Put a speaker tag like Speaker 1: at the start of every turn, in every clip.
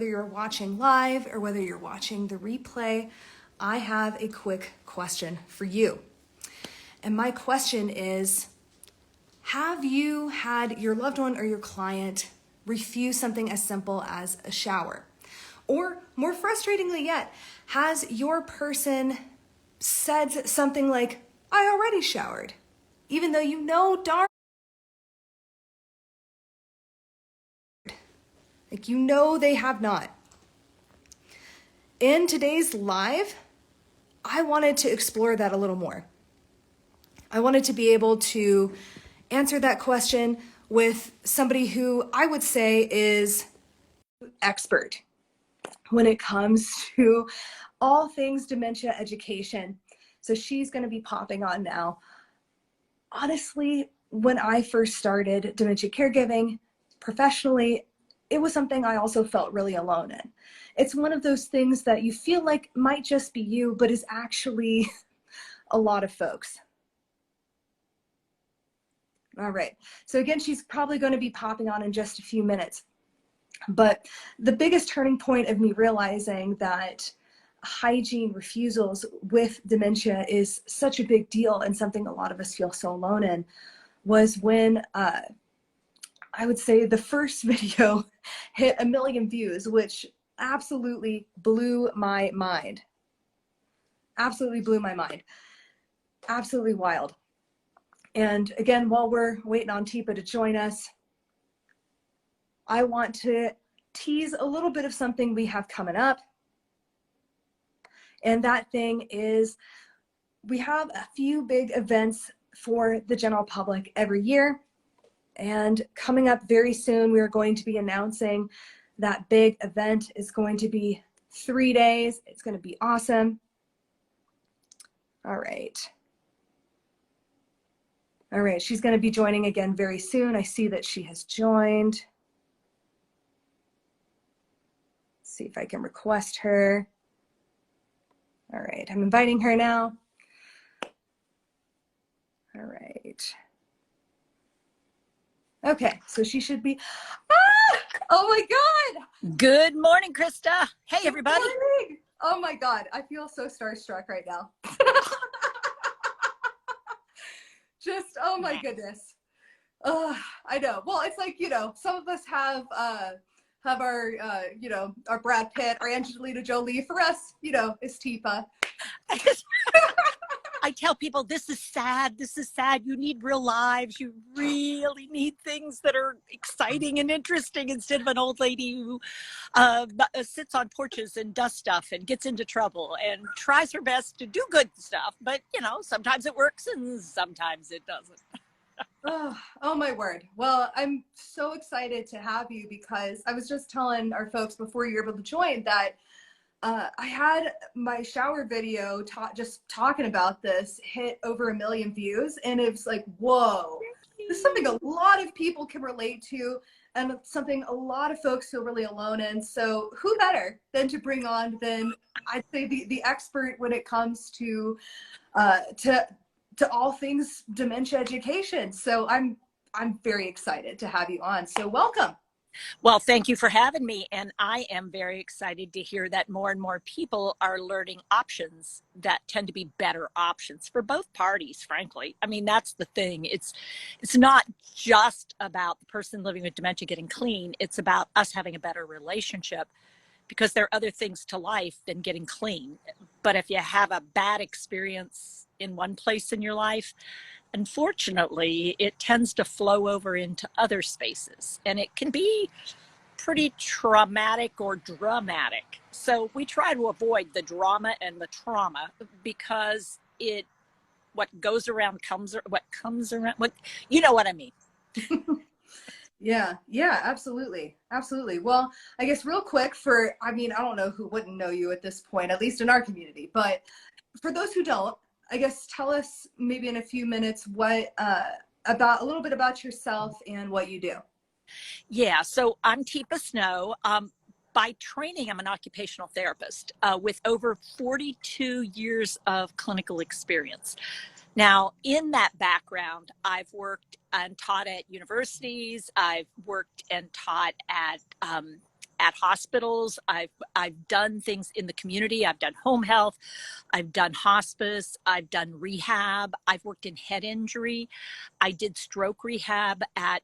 Speaker 1: Whether you're watching live or whether you're watching the replay, I have a quick question for you. And my question is, have you had your loved one or your client refuse something as simple as a shower? Or more frustratingly yet, has your person said something like, I already showered, even though you know darn like you know they have not. In today's live, I wanted to explore that a little more. I wanted to be able to answer that question with somebody who I would say is expert when it comes to all things dementia education. So she's going to be popping on now. Honestly, when I first started dementia caregiving professionally, it was something I also felt really alone in. It's one of those things that you feel like might just be you, but is actually a lot of folks. All right, so again, she's probably going to be popping on in just a few minutes. But the biggest turning point of me realizing that hygiene refusals with dementia is such a big deal and something a lot of us feel so alone in was when I would say the first video hit 1 million views, which absolutely blew my mind. Absolutely blew my mind. Absolutely wild. And again, while we're waiting on Teepa to join us, I want to tease a little bit of something we have coming up. And that thing is we have a few big events for the general public every year. And coming up very soon, we are going to be announcing that big event is going to be 3 days. It's going to be awesome. All right. All right, she's going to be joining again very soon. I see that she has joined. Let's see if I can request her. All right, I'm inviting her now. All right. Okay, so she should be, oh my God.
Speaker 2: Good morning, Krista. Hey, everybody.
Speaker 1: Good morning. Oh my God, I feel so starstruck right now. Just, oh my goodness. I know. Well, it's like, some of us have our, our Brad Pitt, our Angelina Jolie. For us, it's Teepa.
Speaker 2: I tell people, this is sad. This is sad. You need real lives. You really need things that are exciting and interesting instead of an old lady who sits on porches and does stuff and gets into trouble and tries her best to do good stuff. But, sometimes it works and sometimes it doesn't.
Speaker 1: Oh my word. Well, I'm so excited to have you because I was just telling our folks before you were able to join that I had my shower video just talking about this hit over 1 million views, and it's like, whoa, this is something a lot of people can relate to and something a lot of folks feel really alone in. So who better than to bring on than I'd say the expert when it comes to all things dementia education. So I'm very excited to have you on. So welcome.
Speaker 2: Well, thank you for having me. And I am very excited to hear that more and more people are learning options that tend to be better options for both parties, frankly. I mean, that's the thing. It's not just about the person living with dementia getting clean. It's about us having a better relationship because there are other things to life than getting clean. But if you have a bad experience in one place in your life, unfortunately, it tends to flow over into other spaces, and it can be pretty traumatic or dramatic. So we try to avoid the drama and the trauma because what goes around comes around. You know what I mean?
Speaker 1: Yeah, absolutely. Absolutely. Well, I guess real quick I don't know who wouldn't know you at this point, at least in our community, but for those who don't, I guess tell us maybe in a few minutes a little bit about yourself and what you do.
Speaker 2: Yeah, so I'm Teepa Snow. By training, I'm an occupational therapist with over 42 years of clinical experience. Now, in that background, I've worked and taught at universities. I've worked and taught at at hospitals. I've done things in the community. I've done home health. I've done hospice. I've done rehab. I've worked in head injury. I did stroke rehab at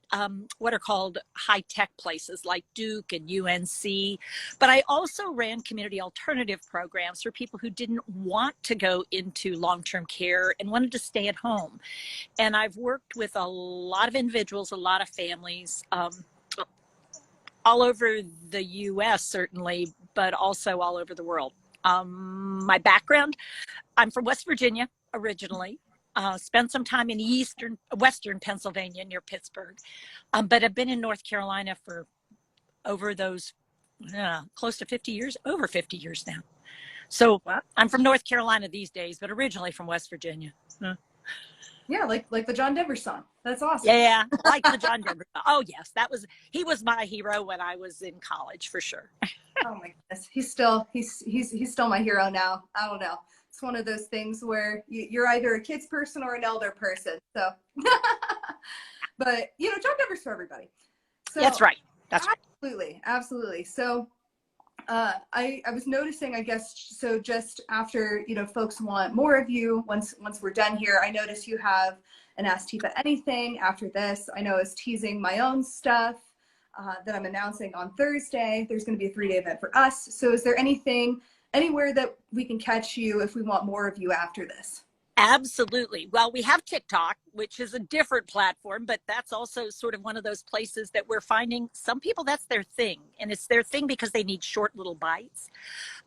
Speaker 2: what are called high-tech places like Duke and UNC. But I also ran community alternative programs for people who didn't want to go into long-term care and wanted to stay at home. And I've worked with a lot of individuals, a lot of families, all over the US certainly, but also all over the world. My background, I'm from West Virginia originally, spent some time in western Pennsylvania near Pittsburgh, but I've been in North Carolina for over those close to 50 years, over 50 years now. So I'm from North Carolina these days, but originally from West Virginia.
Speaker 1: Yeah, like the John Denver song. That's awesome.
Speaker 2: Yeah, like the John Denver. Oh yes, he was my hero when I was in college for sure.
Speaker 1: Oh my goodness, he's still my hero now. I don't know. It's one of those things where you're either a kids person or an elder person. So, but John Denver's for everybody. So
Speaker 2: that's right. That's
Speaker 1: absolutely, absolutely. So, I was noticing, I guess, so just after, folks want more of you, once we're done here, I notice you have an Ask Teepa Anything after this. I know I was teasing my own stuff that I'm announcing on Thursday. There's going to be a 3-day event for us. So is there anywhere that we can catch you if we want more of you after this?
Speaker 2: Absolutely. Well, we have TikTok, which is a different platform, but that's also sort of one of those places that we're finding some people, that's their thing. And it's their thing because they need short little bites.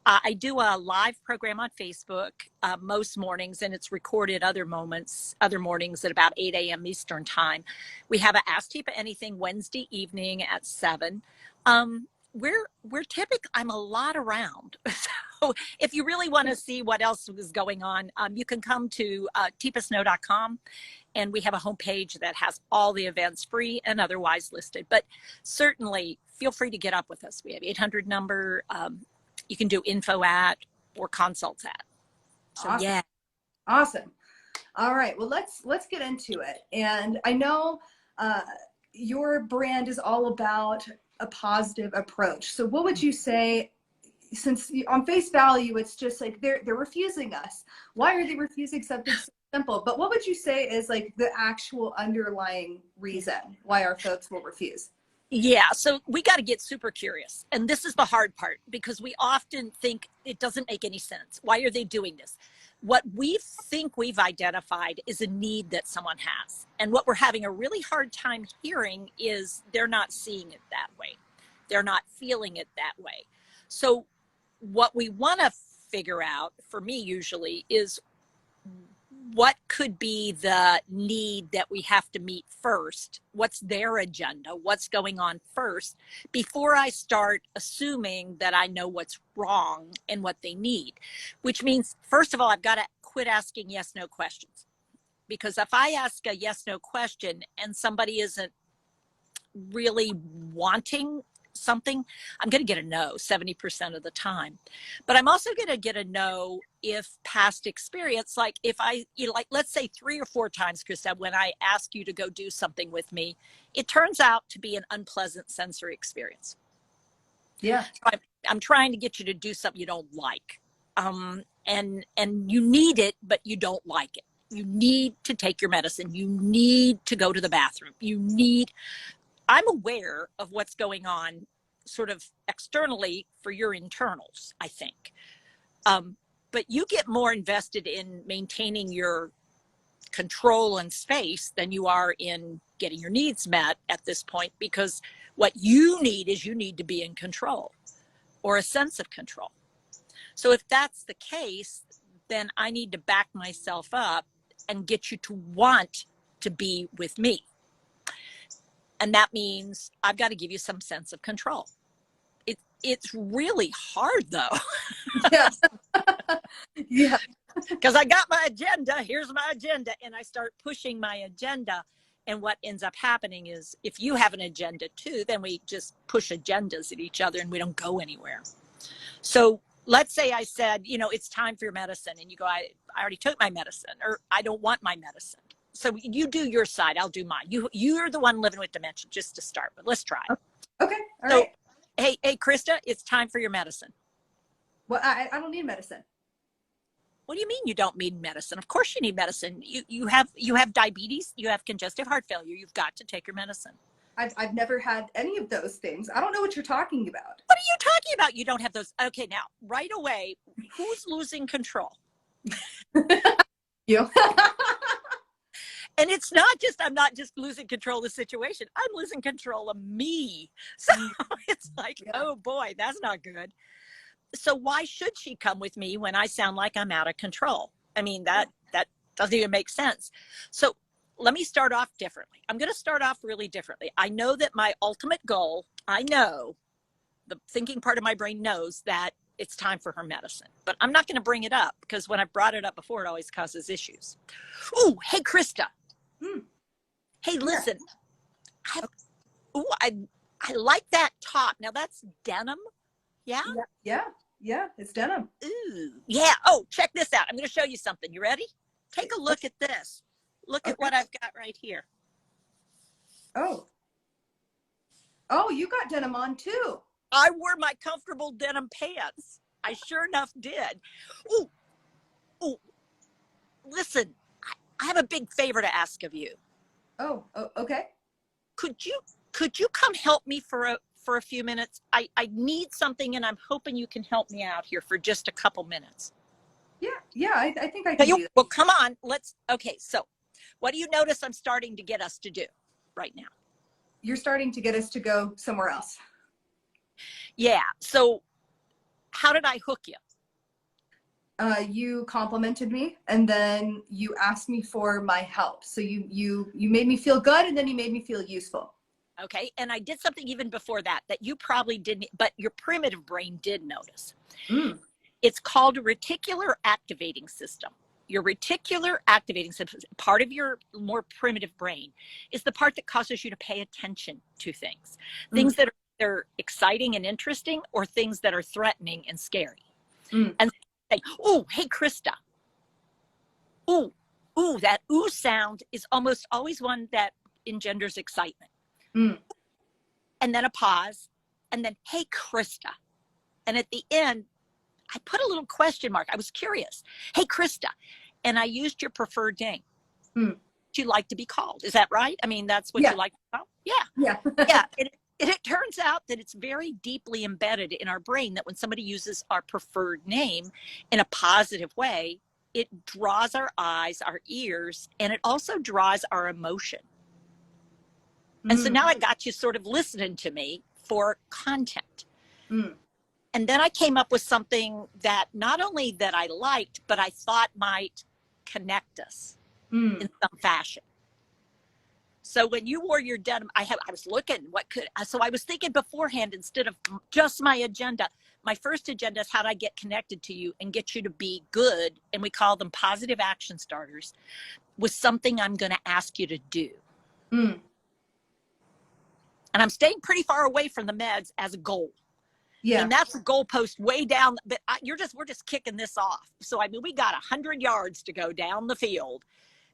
Speaker 2: I do a live program on Facebook most mornings, and it's recorded other mornings at about 8 a.m. Eastern time. We have a Ask Teepa Anything Wednesday evening at 7. We're typically, I'm a lot around. So if you really want to see what else is going on, you can come to teepasnow.com, and we have a homepage that has all the events free and otherwise listed. But certainly feel free to get up with us. We have 800 number. You can do info at or consults at. So
Speaker 1: awesome.
Speaker 2: Yeah.
Speaker 1: Awesome. All right. Well, let's get into it. And I know your brand is all about a positive approach. So what would you say, since on face value, it's just like they're refusing us. Why are they refusing something so simple? But what would you say is like the actual underlying reason why our folks will refuse?
Speaker 2: Yeah, so we got to get super curious. And this is the hard part, because we often think it doesn't make any sense. Why are they doing this? What we think we've identified is a need that someone has. And what we're having a really hard time hearing is they're not seeing it that way. They're not feeling it that way. So what we want to figure out, for me usually, is what could be the need that we have to meet first? What's their agenda? What's going on first before I start assuming that I know what's wrong and what they need? Which means, first of all, I've got to quit asking yes/no questions. Because if I ask a yes/no question and somebody isn't really wanting something, I'm going to get a no 70% of the time. But I'm also going to get a no if past experience, like if I, like let's say 3 or 4 times, Krista, when I ask you to go do something with me, it turns out to be an unpleasant sensory experience.
Speaker 1: Yeah.
Speaker 2: So I'm trying to get you to do something you don't like. And you need it, but you don't like it. You need to take your medicine. You need to go to the bathroom. I'm aware of what's going on sort of externally for your internals, I think. But you get more invested in maintaining your control and space than you are in getting your needs met at this point, because what you need is you need to be in control or a sense of control. So if that's the case, then I need to back myself up and get you to want to be with me. And that means I've got to give you some sense of control. It's really hard, though.
Speaker 1: Yeah. Yeah.
Speaker 2: Because I got my agenda. Here's my agenda. And I start pushing my agenda. And what ends up happening is if you have an agenda, too, then we just push agendas at each other and we don't go anywhere. So let's say I said, it's time for your medicine. And you go, I already took my medicine, or I don't want my medicine. So you do your side, I'll do mine. You're the one living with dementia, just to start, but let's try.
Speaker 1: Okay. All right.
Speaker 2: Hey, Krista, it's time for your medicine.
Speaker 1: Well, I don't need medicine.
Speaker 2: What do you mean you don't need medicine? Of course you need medicine. You have diabetes, you have congestive heart failure. You've got to take your medicine.
Speaker 1: I've never had any of those things. I don't know what you're talking about.
Speaker 2: What are you talking about? You don't have those. Okay, now, right away, who's losing control?
Speaker 1: You.
Speaker 2: And it's not just, I'm not just losing control of the situation. I'm losing control of me. So it's like,
Speaker 1: Yeah.
Speaker 2: oh boy, that's not good. So why should she come with me when I sound like I'm out of control? I mean, that doesn't even make sense. So let me start off differently. I'm going to start off really differently. I know that my ultimate goal, I know the thinking part of my brain knows that it's time for her medicine, but I'm not going to bring it up because when I brought it up before, it always causes issues. Oh, hey, Krista. Hey, listen, I like that top. Now that's denim. Yeah.
Speaker 1: Yeah. It's denim.
Speaker 2: Ooh, yeah. Oh, check this out. I'm going to show you something. You ready? Take a look at this. Look at what I've got right here.
Speaker 1: Oh, you got denim on too.
Speaker 2: I wore my comfortable denim pants. I sure enough did. Ooh, listen, I have a big favor to ask of you.
Speaker 1: Oh, okay.
Speaker 2: Could you come help me for a few minutes? I need something and I'm hoping you can help me out here for just a couple minutes.
Speaker 1: Yeah, I think I can do that.
Speaker 2: Well, come on, okay, so what do you notice I'm starting to get us to do right now?
Speaker 1: You're starting to get us to go somewhere else.
Speaker 2: Yeah, so how did I hook you?
Speaker 1: You complimented me and then you asked me for my help. So you made me feel good and then you made me feel useful.
Speaker 2: Okay, and I did something even before that you probably didn't, but your primitive brain did notice. It's called a reticular activating system. Your reticular activating system, part of your more primitive brain, is the part that causes you to pay attention to things. Things that are exciting and interesting or things that are threatening and scary. And say, oh, hey, Krista. Ooh, that ooh sound is almost always one that engenders excitement. And then a pause, and then, hey, Krista. And at the end, I put a little question mark. I was curious. Hey, Krista. And I used your preferred name. You like to be called. Is that right? I mean, that's what you like to be called? Yeah. Yeah. It turns out that it's very deeply embedded in our brain that when somebody uses our preferred name in a positive way, it draws our eyes, our ears, and it also draws our emotion. And so now I got you sort of listening to me for content. And then I came up with something that not only that I liked, but I thought might connect us in some fashion. So when you wore your denim, I was looking so I was thinking beforehand, instead of just my agenda, my first agenda is how do I get connected to you and get you to be good. And we call them positive action starters with something I'm going to ask you to do. And I'm staying pretty far away from the meds as a goal. Yeah. And that's a goalpost way down, but we're just kicking this off. So, I mean, we got 100 yards to go down the field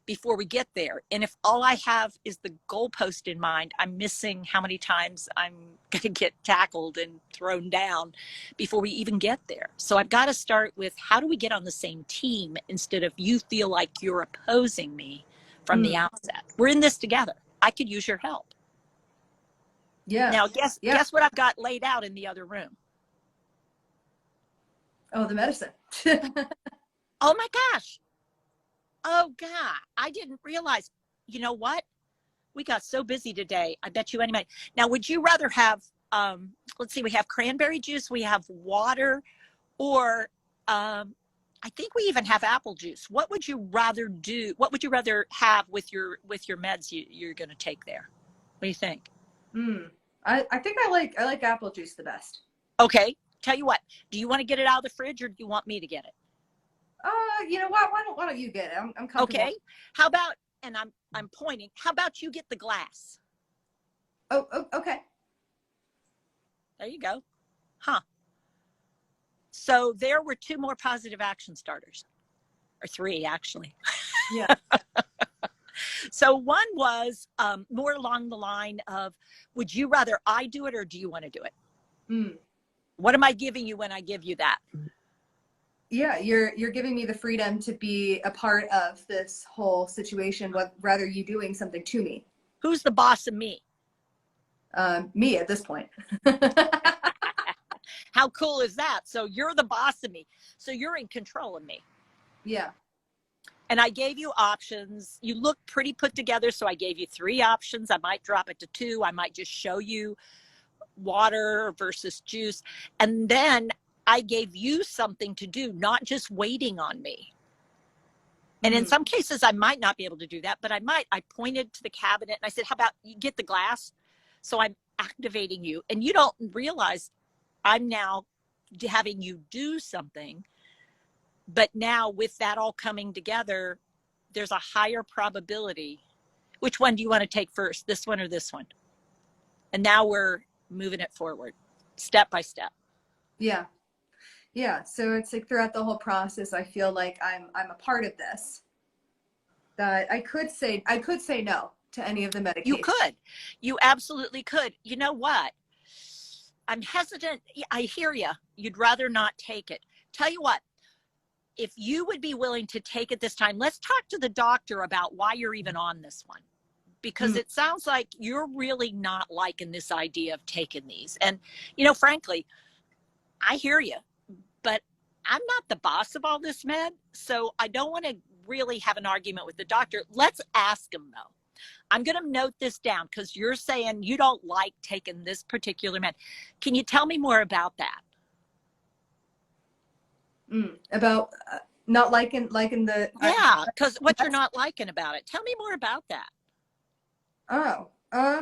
Speaker 2: before we get there. And if all I have is the goalpost in mind, I'm missing how many times I'm going to get tackled and thrown down before we even get there. So I've got to start with how do we get on the same team instead of you feel like you're opposing me from the outset. We're in this together. I could use your help. Yeah. Now, guess what I've got laid out in the other room?
Speaker 1: Oh, the medicine.
Speaker 2: Oh my gosh. Oh God, I didn't realize. You know what? We got so busy today. I bet you anybody. Now, would you rather have, let's see, we have cranberry juice, we have water, or I think we even have apple juice. What would you rather do? What would you rather have with your meds you're going to take there? What do you think?
Speaker 1: I think I like apple juice the best.
Speaker 2: Okay. Tell you what, do you want to get it out of the fridge or do you want me to get it?
Speaker 1: You know what? Why don't you get it? I'm comfortable.
Speaker 2: Okay. How about, and I'm pointing, how about you get the glass?
Speaker 1: Oh, okay.
Speaker 2: There you go. Huh. So there were 2 more positive action starters, or 3 actually.
Speaker 1: Yeah.
Speaker 2: So one was more along the line of, would you rather I do it or do you want to do it?
Speaker 1: Mm.
Speaker 2: What am I giving you when I give you that?
Speaker 1: Yeah, you're giving me the freedom to be a part of this whole situation, rather you doing something to me.
Speaker 2: Who's the boss of me?
Speaker 1: Me at this point.
Speaker 2: How cool is that? So you're the boss of me. So you're in control of me.
Speaker 1: Yeah.
Speaker 2: And I gave you options. You look pretty put together. So I gave you 3 options. I might drop it to 2. I might just show you water versus juice. And then I gave you something to do, not just waiting on me. And in some cases, I might not be able to do that, but I might. I pointed to the cabinet and I said, how about you get the glass? So I'm activating you. And you don't realize I'm now having you do something. But now with that all coming together, there's a higher probability. Which one do you want to take first, this one or this one? And now we're moving it forward, step by step.
Speaker 1: Yeah. Yeah. So it's like throughout the whole process, I feel like I'm a part of this. That I could say no to any of the medications.
Speaker 2: You could. You absolutely could. You know what? I'm hesitant. I hear you. You'd rather not take it. Tell you what, if you would be willing to take it this time, let's talk to the doctor about why you're even on this one. Because it sounds like you're really not liking this idea of taking these. And, frankly, I hear you, but I'm not the boss of all this med. So I don't want to really have an argument with the doctor. Let's ask him, though. I'm going to note this down because you're saying you don't like taking this particular med. Can you tell me more about that?
Speaker 1: About not liking the.
Speaker 2: Yeah, because what you're not liking about it. Tell me more about that.
Speaker 1: Oh, I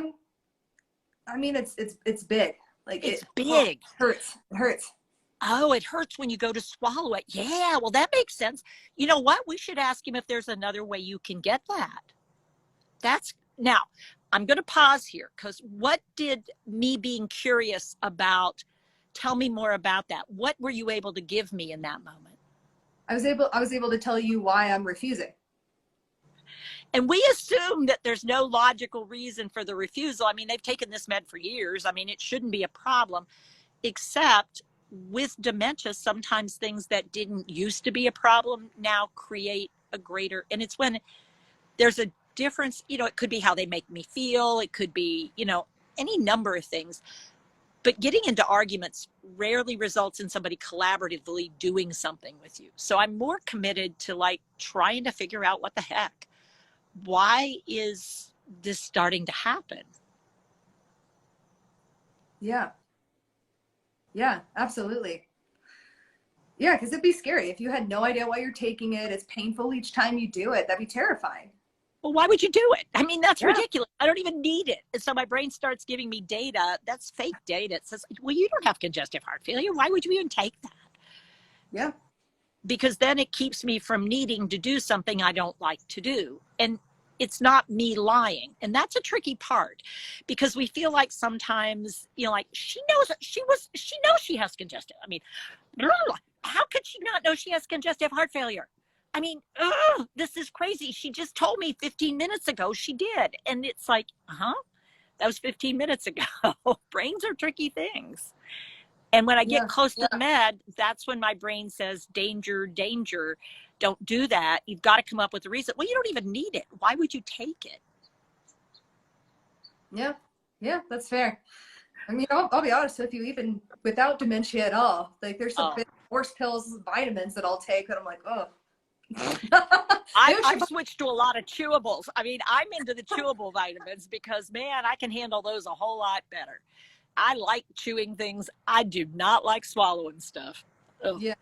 Speaker 1: mean, it's big. Like
Speaker 2: it's
Speaker 1: it
Speaker 2: big.
Speaker 1: Hurts. It hurts.
Speaker 2: Oh, it hurts when you go to swallow it. Yeah, well, that makes sense. You know what? We should ask him if there's another way you can get that. Now, I'm going to pause here because what did me being curious about, tell me more about that. What were you able to give me in that moment?
Speaker 1: I was able to tell you why I'm refusing.
Speaker 2: And we assume that there's no logical reason for the refusal. I mean, they've taken this med for years. I mean, it shouldn't be a problem, except with dementia, sometimes things that didn't used to be a problem now create a greater, and it's when there's a difference, it could be how they make me feel. It could be, any number of things. But getting into arguments rarely results in somebody collaboratively doing something with you. So I'm more committed to trying to figure out what the heck. Why is this starting to happen?
Speaker 1: Yeah. Yeah, absolutely. Yeah, because it'd be scary. If you had no idea why you're taking it, it's painful each time you do it. That'd be terrifying.
Speaker 2: Well, why would you do it? I mean, that's ridiculous. I don't even need it. And so my brain starts giving me data. That's fake data. It says, well, you don't have congestive heart failure. Why would you even take that?
Speaker 1: Yeah.
Speaker 2: Because then it keeps me from needing to do something I don't like to do. And it's not me lying. And that's a tricky part because we feel like sometimes, she knows she has congestive. I mean, how could she not know she has congestive heart failure? I mean, this is crazy. She just told me 15 minutes ago she did. And it's like, that was 15 minutes ago. Brains are tricky things. And when I get close to the med, that's when my brain says, danger, danger. Don't do that. You've got to come up with a reason. Well, you don't even need it. Why would you take it?
Speaker 1: Yeah. Yeah, that's fair. I mean, I'll be honest with you, even without dementia at all, there's some horse pills, vitamins that I'll take that I'm like, oh.
Speaker 2: I've switched to a lot of chewables. I mean, I'm into the chewable vitamins because, man, I can handle those a whole lot better. I like chewing things. I do not like swallowing stuff. Ugh.
Speaker 1: Yeah.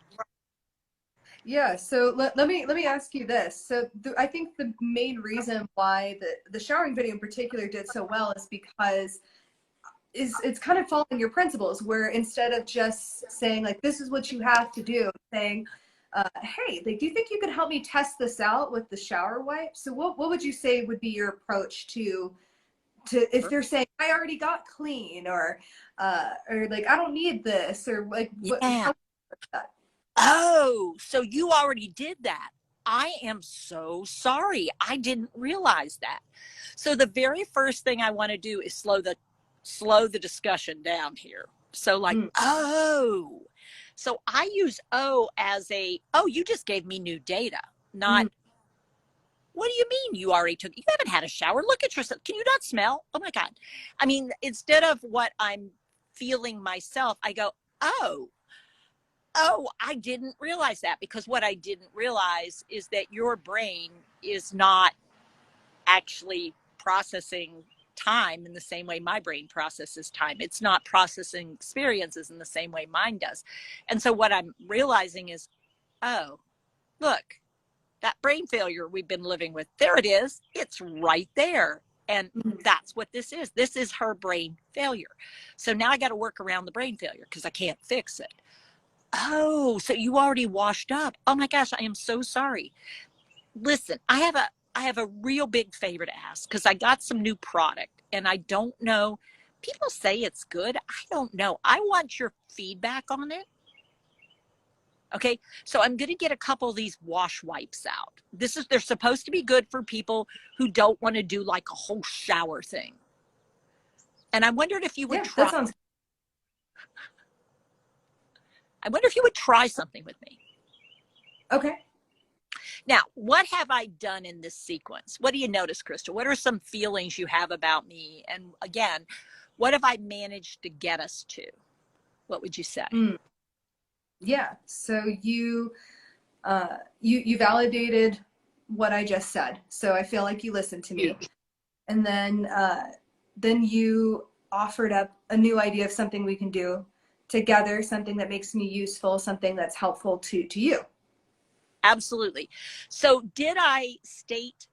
Speaker 1: Yeah. So let me ask you this. So I think the main reason why the showering video in particular did so well is because it's kind of following your principles, where instead of just saying this is what you have to do, saying, hey, do you think you could help me test this out with the shower wipe? So what would you say would be your approach to if they're saying I already got clean or I don't need this or
Speaker 2: Oh, so you already did that. I am so sorry. I didn't realize that. So the very first thing I want to do is slow the discussion down here. So like, oh, so I use oh as a, oh, you just gave me new data, not, what do you mean you already took, you haven't had a shower, look at yourself, can you not smell? Oh my God. I mean, instead of what I'm feeling myself, I go, oh, I didn't realize that, because what I didn't realize is that your brain is not actually processing time in the same way my brain processes time. It's not processing experiences in the same way mine does. And so what I'm realizing is, oh, look, that brain failure we've been living with, there it is. It's right there. And that's what this is. This is her brain failure. So now I got to work around the brain failure because I can't fix it. Oh, so you already washed up. Oh my gosh, I am so sorry. Listen, I have a real big favor to ask, because I got some new product and I don't know. People say it's good. I don't know. I want your feedback on it. Okay, so I'm going to get a couple of these wash wipes out. They're supposed to be good for people who don't want to do like a whole shower thing. And I wondered if you would try.
Speaker 1: That sounds.
Speaker 2: I wonder if you would try something with me.
Speaker 1: Okay.
Speaker 2: Now, what have I done in this sequence? What do you notice, Crystal? What are some feelings you have about me? And again, what have I managed to get us to? What would you say?
Speaker 1: Yeah. So you validated what I just said. So I feel like you listened to me. And then you offered up a new idea of something we can do together, something that makes me useful, something that's helpful to you.
Speaker 2: Absolutely. So did I state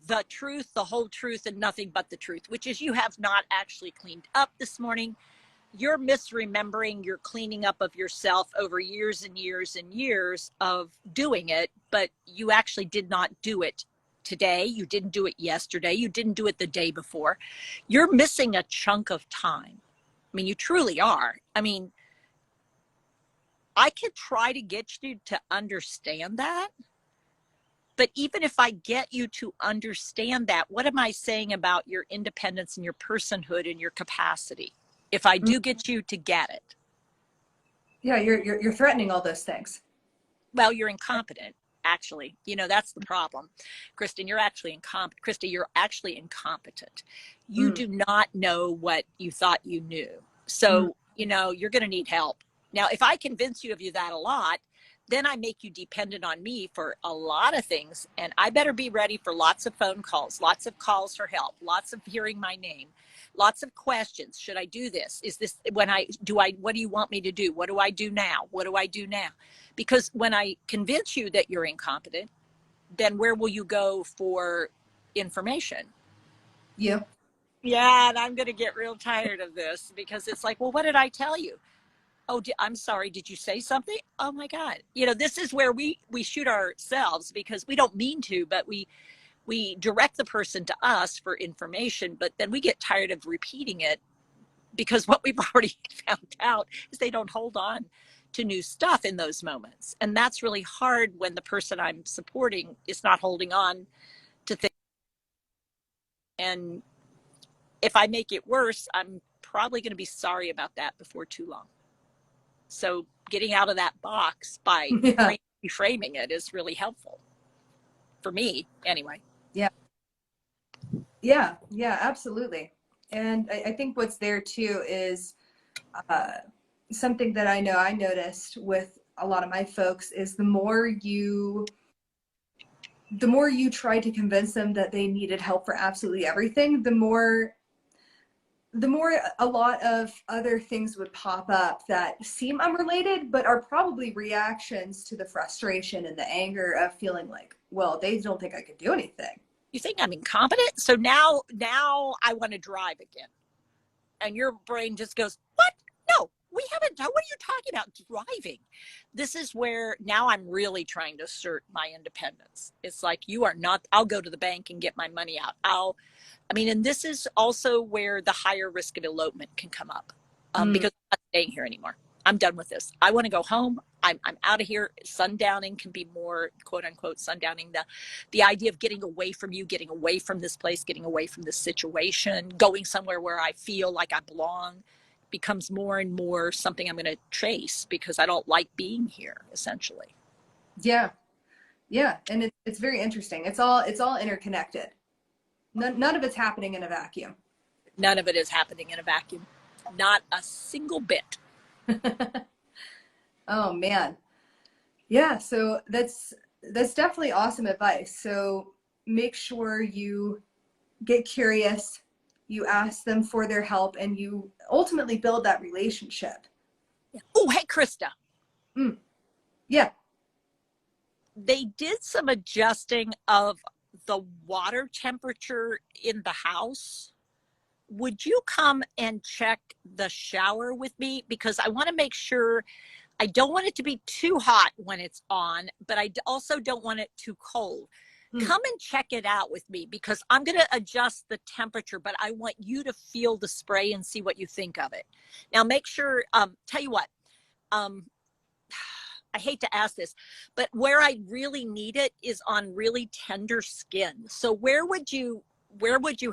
Speaker 2: the truth, the whole truth, and nothing but the truth, which is you have not actually cleaned up this morning. You're misremembering your cleaning up of yourself over years and years and years of doing it, but you actually did not do it today. You didn't do it yesterday. You didn't do it the day before. You're missing a chunk of time. I mean, you truly are. I mean, I could try to get you to understand that. But even if I get you to understand that, what am I saying about your independence and your personhood and your capacity? If I do get you to get it.
Speaker 1: Yeah, you're threatening all those things.
Speaker 2: Well, you're incompetent, actually. You know, that's the problem. Kristen, you're actually incompetent. Krista, you're actually incompetent. You do not know what you thought you knew. So, you know, you're going to need help. Now, if I convince you of that a lot, then I make you dependent on me for a lot of things. And I better be ready for lots of phone calls, lots of calls for help, lots of hearing my name, lots of questions. Should I do this? Is this what do you want me to do? What do I do now? What do I do now? Because when I convince you that you're incompetent, then where will you go for information?
Speaker 1: Yeah.
Speaker 2: Yeah. And I'm going to get real tired of this, because it's like, well, what did I tell you? Oh, I'm sorry. Did you say something? Oh my God. You know, this is where we shoot ourselves, because we don't mean to, but we direct the person to us for information, but then we get tired of repeating it, because what we've already found out is they don't hold on to new stuff in those moments. And that's really hard when the person I'm supporting is not holding on to things. And if I make it worse, I'm probably going to be sorry about that before too long. So getting out of that box by reframing it is really helpful for me anyway.
Speaker 1: Yeah, absolutely. And I think what's there too is something that I noticed with a lot of my folks is the more you try to convince them that they needed help for absolutely everything, the more a lot of other things would pop up that seem unrelated, but are probably reactions to the frustration and the anger of feeling like, well, they don't think I could do anything.
Speaker 2: You think I'm incompetent? So now I want to drive again. And your brain just goes, what? No, we haven't done, what are you talking about? Driving. This is where now I'm really trying to assert my independence. It's like, you are not, I'll go to the bank and get my money out. And this is also where the higher risk of elopement can come up, because I'm not staying here anymore. I'm done with this. I want to go home. I'm out of here. Sundowning can be more, quote unquote, sundowning. The idea of getting away from you, getting away from this place, getting away from this situation, going somewhere where I feel like I belong. becomes more and more something I'm going to chase because I don't like being here, essentially.
Speaker 1: Yeah. Yeah. And it's very interesting. It's all interconnected. None of it's happening in a vacuum.
Speaker 2: None of it is happening in a vacuum. Not a single bit.
Speaker 1: Oh man. Yeah. So that's definitely awesome advice. So make sure you get curious, you ask them for their help, and you ultimately build that relationship.
Speaker 2: Yeah. Oh, hey, Krista.
Speaker 1: Mm. Yeah.
Speaker 2: They did some adjusting of the water temperature in the house. Would you come and check the shower with me? Because I want to make sure I don't want it to be too hot when it's on, but I also don't want it too cold.
Speaker 1: Mm.
Speaker 2: Come and check it out with me because I'm going to adjust the temperature, but I want you to feel the spray and see what you think of it. Now, make sure, tell you what, I hate to ask this, but where I really need it is on really tender skin. So where would you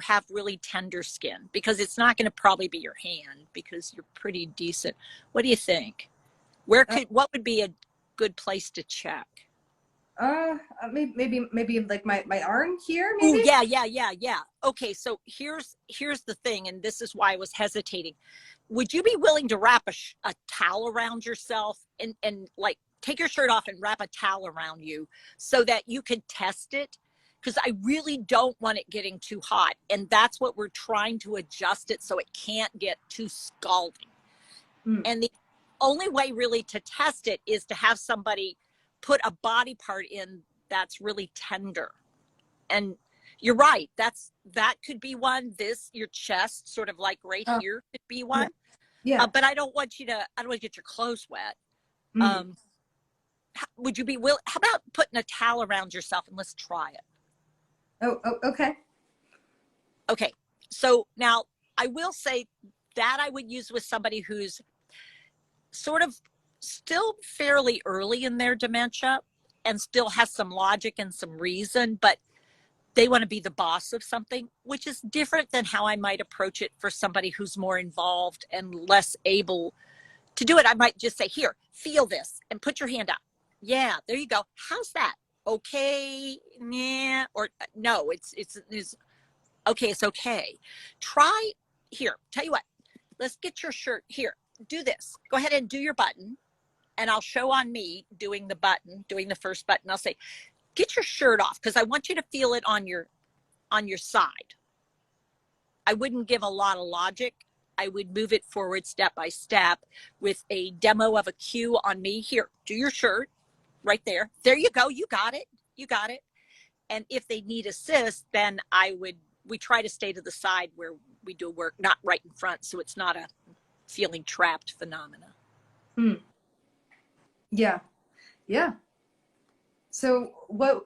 Speaker 2: have really tender skin? Because it's not going to probably be your hand because you're pretty decent. What do you think? What would be a good place to check?
Speaker 1: Maybe like my arm here,
Speaker 2: Oh,
Speaker 1: maybe.
Speaker 2: yeah. Okay, so here's the thing, and this is why I was hesitating. Would you be willing to wrap a towel around yourself and like take your shirt off and wrap a towel around you so that you could test it? Because I really don't want it getting too hot, and that's what we're trying to adjust it so it can't get too scalding.
Speaker 1: Mm.
Speaker 2: And the only way really to test it is to have somebody put a body part in that's really tender. And you're right, that could be one. Your chest, sort of like right here, could be one.
Speaker 1: Yeah.
Speaker 2: But I don't want to get your clothes wet.
Speaker 1: Mm.
Speaker 2: Would you be willing? How about putting a towel around yourself and let's try it?
Speaker 1: Okay.
Speaker 2: Okay. So now I will say that I would use with somebody who's sort of still fairly early in their dementia and still has some logic and some reason, but they want to be the boss of something, which is different than how I might approach it for somebody who's more involved and less able to do it. I might just say, here, feel this and put your hand out. Yeah, there you go. How's that? Okay. Yeah. Or no, it's okay. It's okay. Try here. Tell you what, let's get your shirt here. Do this. Go ahead and do your button. And I'll show on me doing the button, doing the first button. I'll say, get your shirt off because I want you to feel it on your side. I wouldn't give a lot of logic. I would move it forward step by step with a demo of a cue on me. Here, do your shirt right there. There you go. You got it. You got it. And if they need assist, then we try to stay to the side where we do work, not right in front. So it's not a feeling trapped phenomena.
Speaker 1: Mm. Yeah. Yeah. So what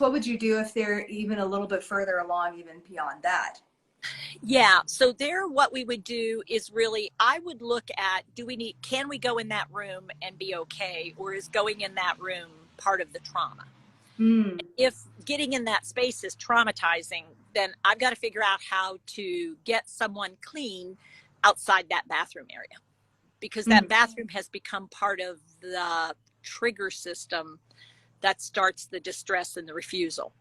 Speaker 1: would you do if they're even a little bit further along, even beyond that?
Speaker 2: Yeah. So what we would do is really, I would look at, can we go in that room and be okay? Or is going in that room part of the trauma?
Speaker 1: Mm.
Speaker 2: If getting in that space is traumatizing, then I've got to figure out how to get someone clean outside that bathroom area, because that bathroom has become part of the trigger system that starts the distress and the refusal.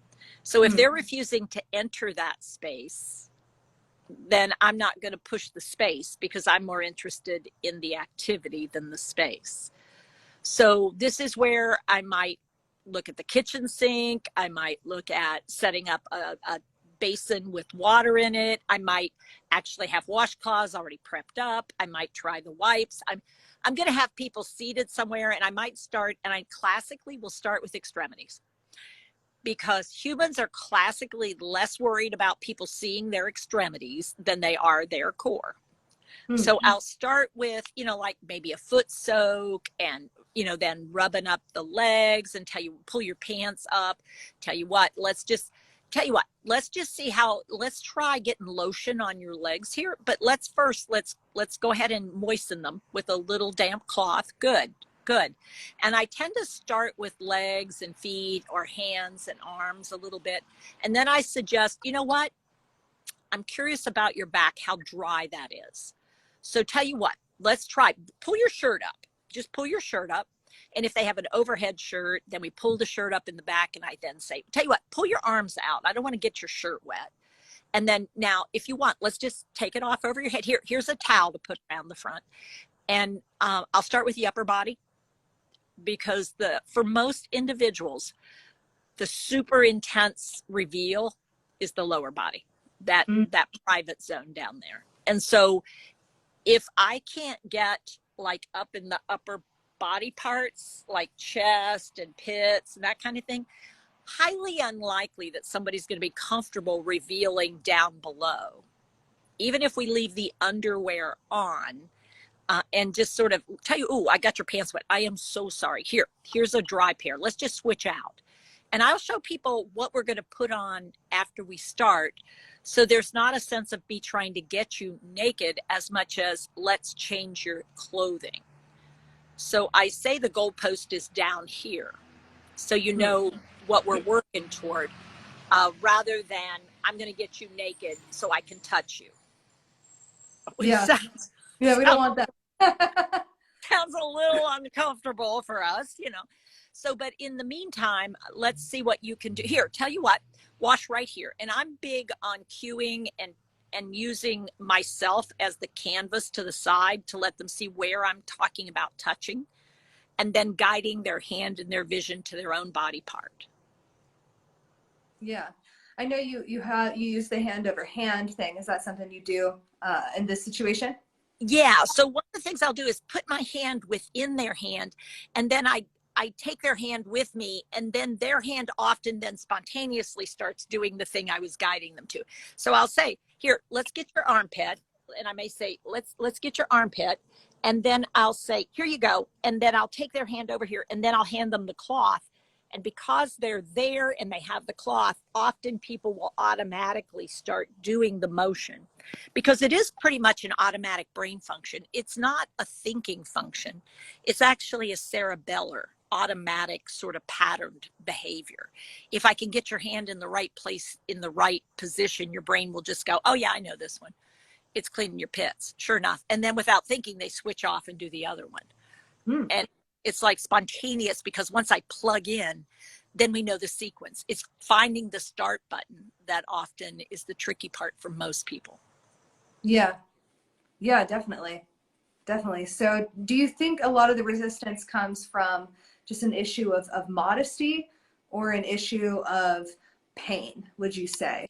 Speaker 2: So if they're refusing to enter that space, then I'm not going to push the space because I'm more interested in the activity than the space. So this is where I might look at the kitchen sink. I might look at setting up a basin with water in it. I might actually have washcloths already prepped up. I might try the wipes. I'm going to have people seated somewhere, and I classically will start with extremities, because humans are classically less worried about people seeing their extremities than they are their core. So I'll start with, like maybe a foot soak, and, then rubbing up the legs and pull your pants up. Let's just let's try getting lotion on your legs here. But let's go ahead and moisten them with a little damp cloth. Good. And I tend to start with legs and feet or hands and arms a little bit. And then I suggest, I'm curious about your back, how dry that is. So tell you what, let's try, pull your shirt up. Just pull your shirt up. And if they have an overhead shirt, then we pull the shirt up in the back, and I then say, tell you what, pull your arms out. I don't want to get your shirt wet. And then now, if you want, let's just take it off over your head. Here's a towel to put around the front. And I'll start with the upper body, because for most individuals, the super intense reveal is the lower body, that private zone down there. And so if I can't get like up in the upper body parts, like chest and pits and that kind of thing, highly unlikely that somebody's going to be comfortable revealing down below. Even if we leave the underwear on, and just sort of tell you, oh, I got your pants wet. I am so sorry. Here's a dry pair. Let's just switch out. And I'll show people what we're going to put on after we start. So there's not a sense of me trying to get you naked as much as let's change your clothing. So I say the goalpost is down here, so you know what we're working toward, rather than I'm going to get you naked so I can touch you.
Speaker 1: Yeah, we don't want that.
Speaker 2: Sounds a little uncomfortable for us, you know. So, but in the meantime, let's see what you can do. Here, tell you what, wash right here. And I'm big on cueing and using myself as the canvas to the side to let them see where I'm talking about touching, and then guiding their hand and their vision to their own body part.
Speaker 1: Yeah, I know you use the hand over hand thing. Is that something you do in this situation?
Speaker 2: Yeah. So one of the things I'll do is put my hand within their hand, and then I take their hand with me, and then their hand often then spontaneously starts doing the thing I was guiding them to. So I'll say, here, let's get your armpit. And I may say, let's get your armpit. And then I'll say, here you go. And then I'll take their hand over here, and then I'll hand them the cloth. And because they're there and they have the cloth, often people will automatically start doing the motion, because it is pretty much an automatic brain function. It's not a thinking function. It's actually a cerebellar, automatic sort of patterned behavior. If I can get your hand in the right place, in the right position, your brain will just go, oh yeah, I know this one. It's cleaning your pits. Sure enough. And then without thinking, they switch off and do the other one. And it's like spontaneous, because once I plug in, then we know the sequence. It's finding the start button that often is the tricky part for most people.
Speaker 1: Yeah, definitely. So do you think a lot of the resistance comes from just an issue of modesty, or an issue of pain, would you say?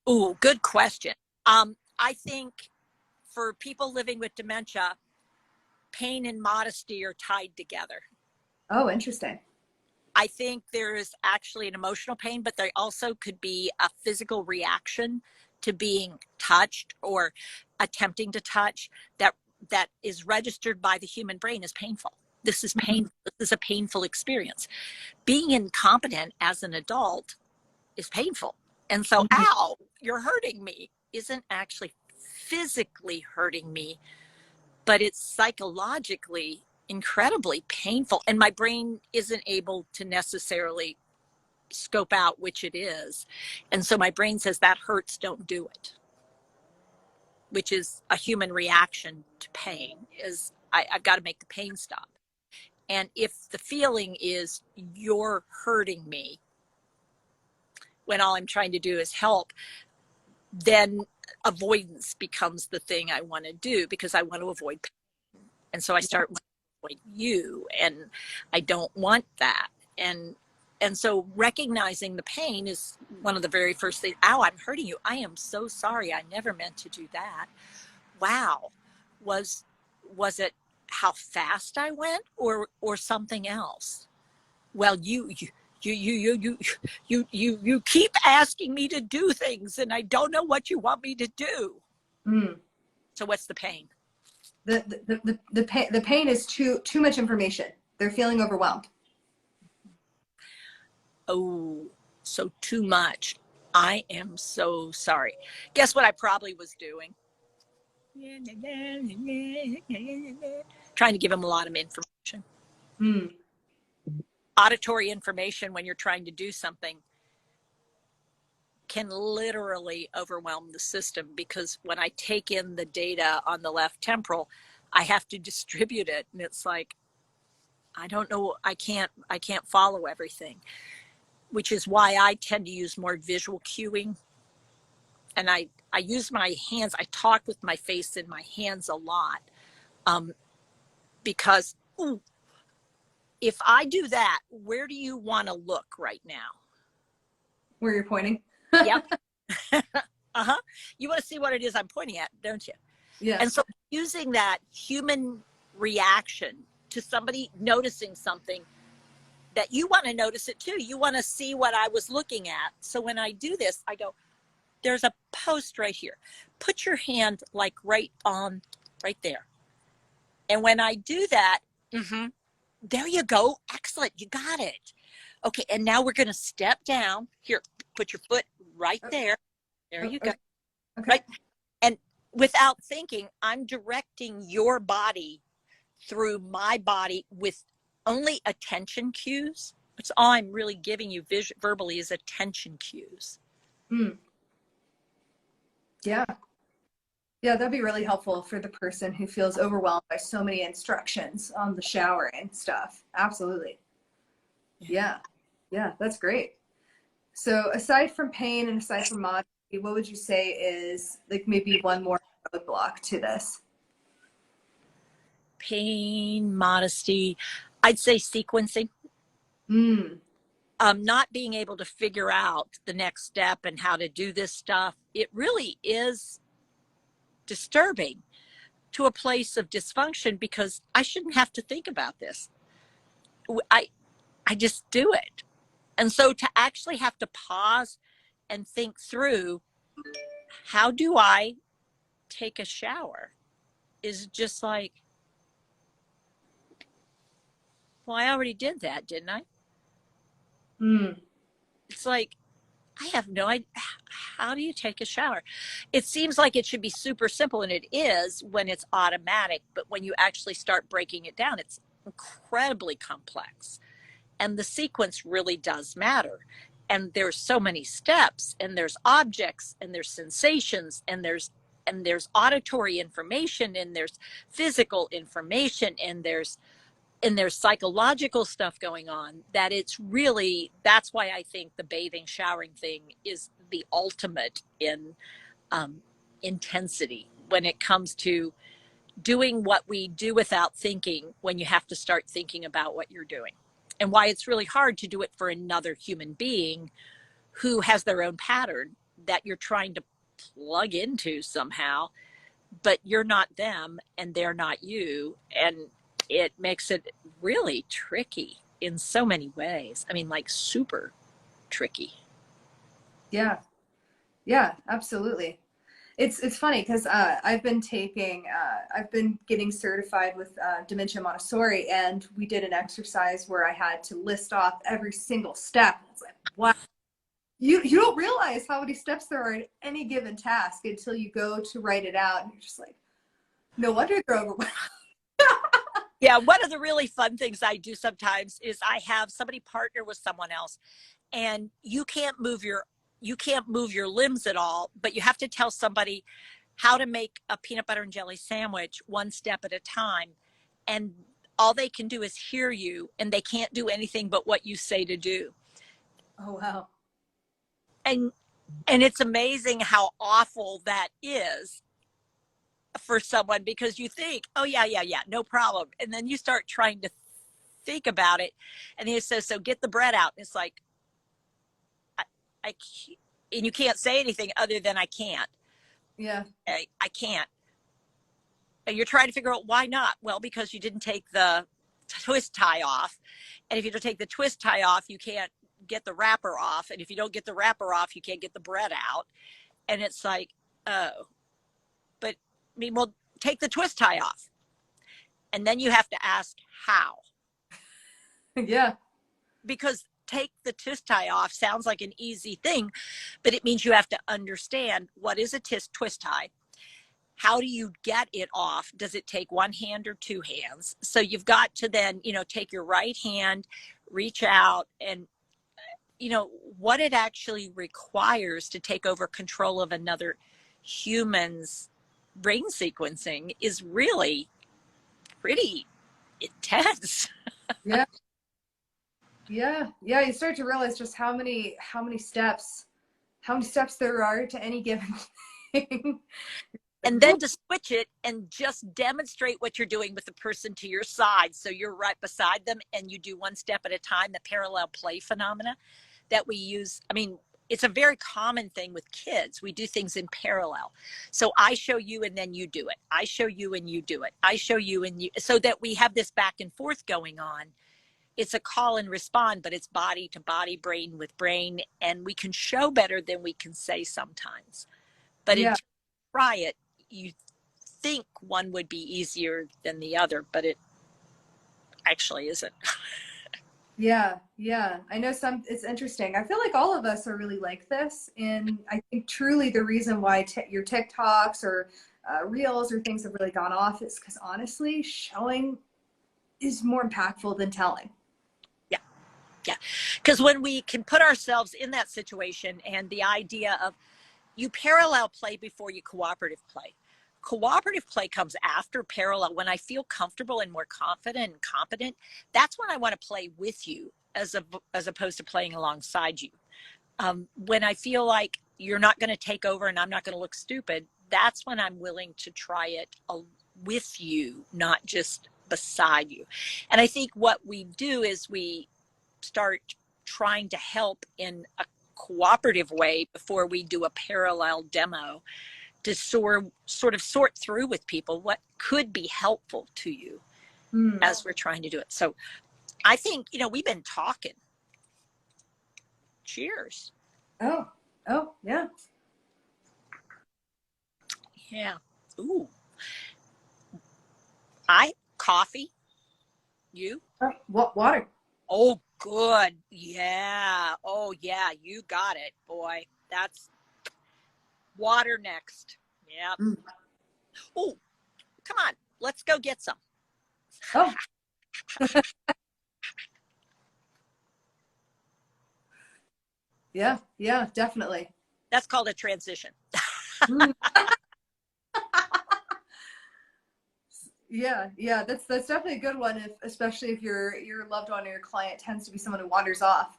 Speaker 2: Ooh, good question. I think for people living with dementia, pain and modesty are tied together.
Speaker 1: Oh, interesting.
Speaker 2: I think there is actually an emotional pain, but there also could be a physical reaction to being touched or attempting to touch that is registered by the human brain as painful. This is painful. This is a painful experience. Being incompetent as an adult is painful. And so, ow, you're hurting me, isn't actually physically hurting me, but it's psychologically incredibly painful. And my brain isn't able to necessarily scope out which it is. And so my brain says, that hurts, don't do it, which is a human reaction to pain, is I've got to make the pain stop. And if the feeling is you're hurting me when all I'm trying to do is help, then avoidance becomes the thing I want to do, because I want to avoid pain. And so I start with you, and I don't want that. And so recognizing the pain is one of the very first things. Ow, I'm hurting you. I am so sorry. I never meant to do that. Wow. Was it how fast I went, or something else? Well, you keep asking me to do things, and I don't know what you want me to do. So what's the pain?
Speaker 1: The pain is too much information. They're feeling overwhelmed.
Speaker 2: Oh, so too much. I am so sorry. Guess what I probably was doing? Trying to give them a lot of information. Auditory information when you're trying to do something can literally overwhelm the system, because when I take in the data on the left temporal, I have to distribute it. And it's like, I don't know, I can't follow everything, which is why I tend to use more visual cueing. And I use my hands. I talk with my face and my hands a lot, because if I do that, where do you want to look right now?
Speaker 1: Where you're pointing?
Speaker 2: Yep. Uh-huh. You want to see what it is I'm pointing at, don't you?
Speaker 1: Yeah.
Speaker 2: And so using that human reaction to somebody noticing something, that you want to notice it too. You want to see what I was looking at. So when I do this, I go, there's a post right here. Put your hand like right there. And when I do that, there you go. Excellent. You got it. Okay. And now we're going to step down here. Put your foot right there. There you go.
Speaker 1: Okay.
Speaker 2: Right. And without thinking, I'm directing your body through my body with only attention cues. That's all I'm really giving you verbally, is attention cues.
Speaker 1: Yeah. Yeah, that'd be really helpful for the person who feels overwhelmed by so many instructions on the shower and stuff. Absolutely. Yeah. Yeah, that's great. So aside from pain and aside from modesty, what would you say is like maybe one more roadblock to this?
Speaker 2: Pain, modesty, I'd say sequencing. Not being able to figure out the next step and how to do this stuff. It really is disturbing to a place of dysfunction, because I shouldn't have to think about this. I just do it. And so to actually have to pause and think through, how do I take a shower, is just like, well, I already did that, didn't I? It's like, I have no idea. How do you take a shower? It seems like it should be super simple, and it is when it's automatic. But when you actually start breaking it down, it's incredibly complex. And the sequence really does matter. And there's so many steps, and there's objects, and there's sensations, and there's auditory information, and there's physical information, and there's psychological stuff going on, that it's really, that's why I think the bathing, showering thing is the ultimate in intensity when it comes to doing what we do without thinking, when you have to start thinking about what you're doing, and why it's really hard to do it for another human being who has their own pattern that you're trying to plug into somehow, but you're not them and they're not you. And it makes it really tricky in so many ways. I mean, like super tricky.
Speaker 1: Yeah. Yeah, absolutely. It's funny because I've been getting certified with Dementia Montessori, and we did an exercise where I had to list off every single step. It's like, wow, you don't realize how many steps there are in any given task until you go to write it out, and you're just like, no wonder they're overwhelmed.
Speaker 2: Yeah, one of the really fun things I do sometimes is I have somebody partner with someone else, and you can't move your limbs at all, but you have to tell somebody how to make a peanut butter and jelly sandwich one step at a time. And all they can do is hear you, and they can't do anything but what you say to do.
Speaker 1: Oh, wow.
Speaker 2: And it's amazing how awful that is for someone, because you think, oh yeah, no problem. And then you start trying to think about it, and he says, so get the bread out. And it's like, I can't, and you can't say anything other than I can't.
Speaker 1: Yeah.
Speaker 2: I can't. And you're trying to figure out why not. Well, because you didn't take the twist tie off. And if you don't take the twist tie off, you can't get the wrapper off. And if you don't get the wrapper off, you can't get the bread out. And it's like, oh, but I mean, well, take the twist tie off. And then you have to ask how.
Speaker 1: Yeah.
Speaker 2: Because take the twist tie off sounds like an easy thing, but it means you have to understand, what is a twist tie? How do you get it off? Does it take one hand or two hands? So you've got to then, take your right hand, reach out, and what it actually requires to take over control of another human's brain sequencing is really pretty intense.
Speaker 1: Yeah. Yeah. Yeah. You start to realize just how many steps there are to any given thing.
Speaker 2: And then to switch it and just demonstrate what you're doing with the person to your side. So you're right beside them and you do one step at a time, the parallel play phenomena that we use. I mean, it's a very common thing with kids. We do things in parallel. So I show you and then you do it. I show you and you do it. I show you and you, so that we have this back and forth going on. It's a call and respond, but it's body to body, brain with brain. And we can show better than we can say sometimes. But
Speaker 1: Yeah.
Speaker 2: until you try it, you think one would be easier than the other, but it actually isn't.
Speaker 1: Yeah, yeah. I know it's interesting. I feel like all of us are really like this. And I think truly the reason why your TikToks or Reels or things have really gone off is because honestly, showing is more impactful than telling.
Speaker 2: Yeah. Yeah. Because when we can put ourselves in that situation and the idea of you parallel play before you cooperative play. Cooperative play comes after parallel. When I feel comfortable and more confident and competent, that's when I want to play with you as opposed to playing alongside you. When I feel like you're not going to take over and I'm not going to look stupid, that's when I'm willing to try it with you, not just beside you. And I think what we do is we start trying to help in a cooperative way before we do a parallel demo to sort of sort through with people what could be helpful to you as we're trying to do it. So I think, we've been talking. Cheers.
Speaker 1: Oh, yeah.
Speaker 2: Yeah. Ooh. Coffee. You?
Speaker 1: What water?
Speaker 2: Oh, good. Yeah. Oh, yeah. You got it, boy. That's water next. Yep. Oh, come on. Let's go get some.
Speaker 1: Oh. Yeah, yeah, definitely.
Speaker 2: That's called a transition.
Speaker 1: Yeah, yeah, that's definitely a good one, especially if your loved one or your client tends to be someone who wanders off.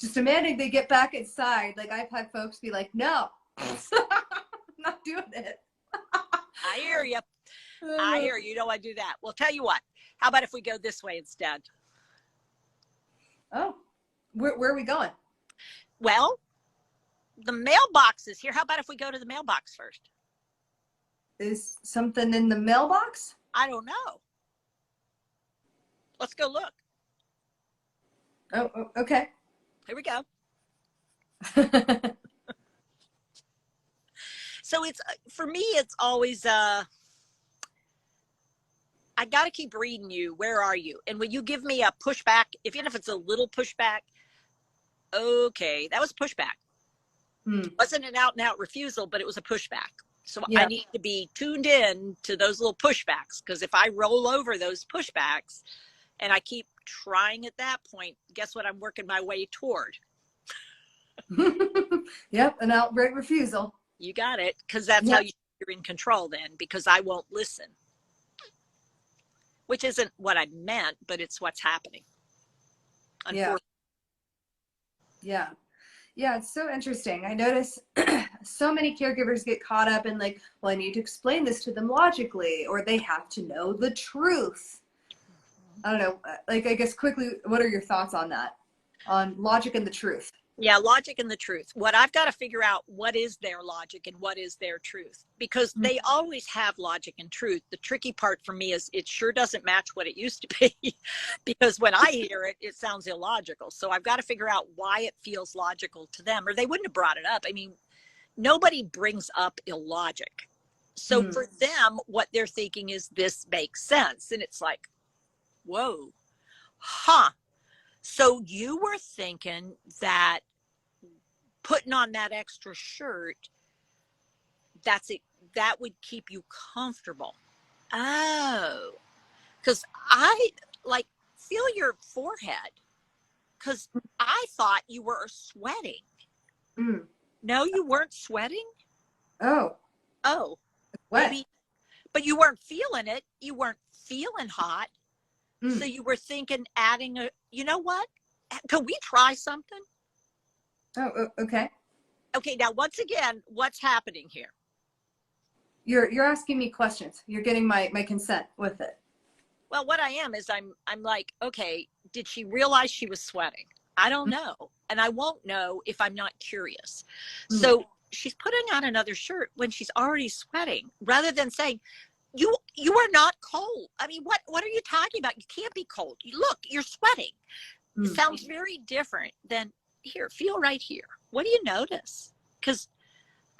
Speaker 1: Just demanding they get back inside. Like I've had folks be like, "No, I'm not doing it."
Speaker 2: I hear you. I hear you. You don't want to do that. Well, tell you what. How about if we go this way instead?
Speaker 1: Oh, where are we going?
Speaker 2: Well, the mailbox is here. How about if we go to the mailbox first?
Speaker 1: Is something in the mailbox?
Speaker 2: I don't know. Let's go look.
Speaker 1: Oh, okay.
Speaker 2: Here we go. So it's, for me, it's always, I got to keep reading you. Where are you? And when you give me a pushback, even if it's a little pushback, okay, that was pushback. It wasn't an out and out refusal, but it was a pushback. So yeah. I need to be tuned in to those little pushbacks, because if I roll over those pushbacks and I keep trying at that point, guess what I'm working my way toward?
Speaker 1: Yep, an outright refusal.
Speaker 2: You got it, because that's how you're in control then, because I won't listen. Which isn't what I meant, but it's what's happening.
Speaker 1: Yeah. Yeah. Yeah, it's so interesting. I notice so many caregivers get caught up in like, well, I need to explain this to them logically, or they have to know the truth. I don't know. Like, I guess quickly, what are your thoughts on that? On logic and the truth?
Speaker 2: Yeah, logic and the truth. What I've got to figure out, what is their logic and what is their truth? Because they always have logic and truth. The tricky part for me is it sure doesn't match what it used to be, because when I hear it, it sounds illogical. So I've got to figure out why it feels logical to them, or they wouldn't have brought it up. I mean, nobody brings up illogic. So for them, what they're thinking is this makes sense. And it's like, whoa, huh. So you were thinking that putting on that extra shirt, that's it, that would keep you comfortable. Oh, because I like feel your forehead, because I thought you were sweating.
Speaker 1: Mm.
Speaker 2: No, you weren't sweating.
Speaker 1: Oh,
Speaker 2: Oh,
Speaker 1: what?
Speaker 2: maybe, but you weren't feeling it. You weren't feeling hot. So
Speaker 1: Mm.
Speaker 2: you were thinking adding you know what? Could we try something?
Speaker 1: Oh, okay.
Speaker 2: Okay, now once again, what's happening here?
Speaker 1: You're asking me questions. You're getting my consent with it.
Speaker 2: Well, what I am is I'm like, okay, did she realize she was sweating? I don't know. And I won't know if I'm not curious.
Speaker 1: Mm.
Speaker 2: So she's putting on another shirt when she's already sweating, rather than saying, you are not cold. I mean, what are you talking about? You can't be cold. Look, you're sweating. It
Speaker 1: Mm.
Speaker 2: sounds very different than, here, feel right here. What do you notice? Because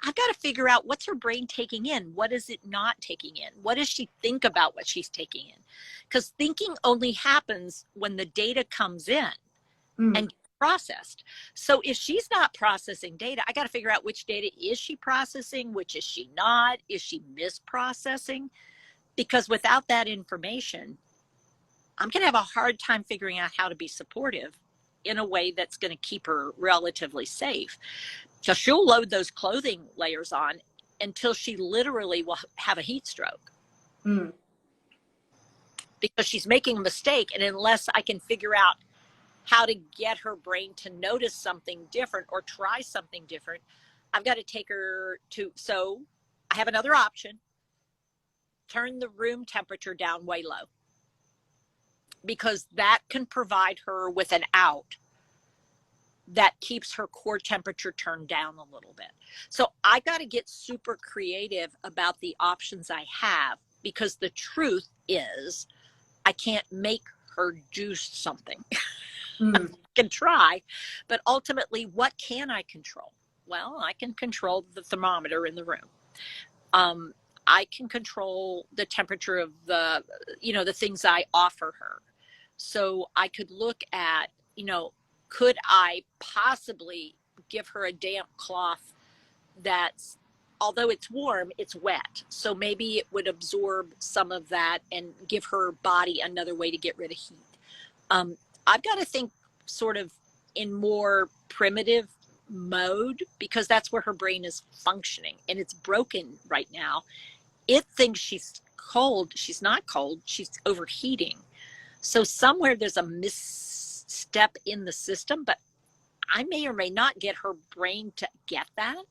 Speaker 2: I've got to figure out, what's her brain taking in? What is it not taking in? What does she think about what she's taking in? Because thinking only happens when the data comes in
Speaker 1: Mm.
Speaker 2: and gets processed. So if she's not processing data, I got to figure out, which data is she processing, which is she not? Is she misprocessing? Because without that information, I'm going to have a hard time figuring out how to be supportive in a way that's going to keep her relatively safe. So she'll load those clothing layers on until she literally will have a heat stroke.
Speaker 1: Mm.
Speaker 2: Because she's making a mistake. And unless I can figure out how to get her brain to notice something different or try something different, I've got to take her to, so I have another option: turn the room temperature down way low, because that can provide her with an out that keeps her core temperature turned down a little bit. So I got to get super creative about the options I have, because the truth is, I can't make her do something.
Speaker 1: Mm.
Speaker 2: I can try, but ultimately, what can I control? Well, I can control the thermometer in the room. I can control the temperature of the things I offer her. So I could look at, could I possibly give her a damp cloth that's, although it's warm, it's wet. So maybe it would absorb some of that and give her body another way to get rid of heat. Um, I've got to think sort of in more primitive mode, because that's where her brain is functioning, and it's broken right now. It thinks she's cold. She's not cold. She's overheating. So somewhere there's a misstep in the system, but I may or may not get her brain to get that.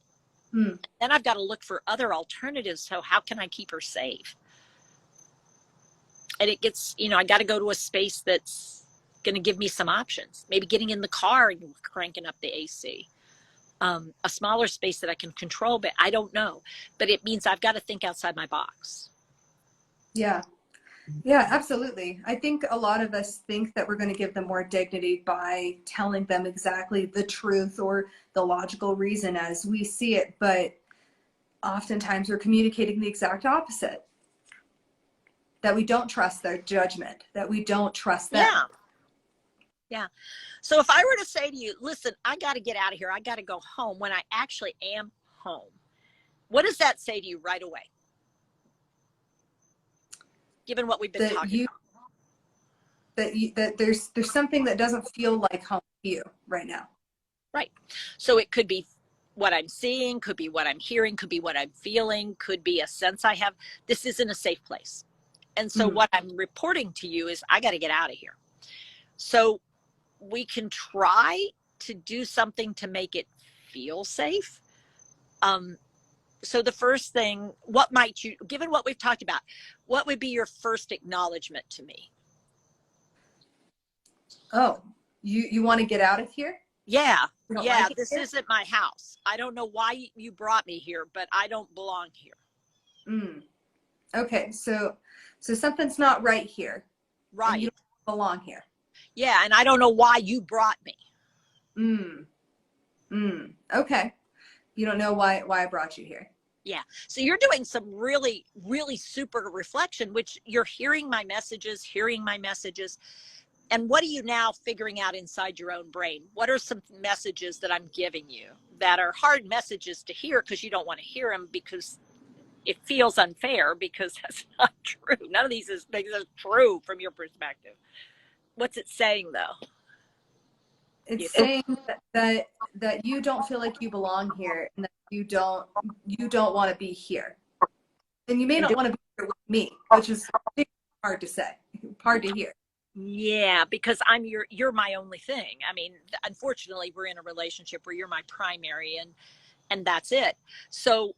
Speaker 1: Mm.
Speaker 2: Then I've got to look for other alternatives. So how can I keep her safe? And it gets, I got to go to a space that's going to give me some options. Maybe getting in the car and cranking up the AC. A smaller space that I can control, but I don't know. But it means I've got to think outside my box.
Speaker 1: Yeah. Yeah, absolutely. I think a lot of us think that we're going to give them more dignity by telling them exactly the truth or the logical reason as we see it, but oftentimes we're communicating the exact opposite. That we don't trust their judgment, that we don't trust them.
Speaker 2: Yeah. Yeah. So if I were to say to you, listen, I got to get out of here, I got to go home, when I actually am home, what does that say to you right away? Given what we've been talking about.
Speaker 1: That there's something that doesn't feel like home to you right now.
Speaker 2: Right. So it could be what I'm seeing, could be what I'm hearing, could be what I'm feeling, could be a sense I have. This isn't a safe place. And so what I'm reporting to you is, I got to get out of here. So we can try to do something to make it feel safe. So the first thing, what might you, given what we've talked about, what would be your first acknowledgement to me?
Speaker 1: Oh, you want to get out of here?
Speaker 2: Yeah. Yeah.
Speaker 1: Like
Speaker 2: This
Speaker 1: here?
Speaker 2: isn't my house. I don't know why you brought me here, but I don't belong here.
Speaker 1: Okay. So something's not right here.
Speaker 2: Right.
Speaker 1: And you don't belong here.
Speaker 2: Yeah. And I don't know why you brought me.
Speaker 1: Okay. You don't know why I brought you here.
Speaker 2: Yeah. So you're doing some really, really super reflection, which you're hearing my messages. And what are you now figuring out inside your own brain? What are some messages that I'm giving you that are hard messages to hear, because you don't want to hear them, because it feels unfair, because that's not true. None of these things are true from your perspective. What's it saying though?
Speaker 1: It's saying that you don't feel like you belong here and that you don't want to be here. And you may not want to be here with me, which is hard to say, hard to hear.
Speaker 2: Yeah, because you're my only thing. I mean, unfortunately, we're in a relationship where you're my primary, and that's it. So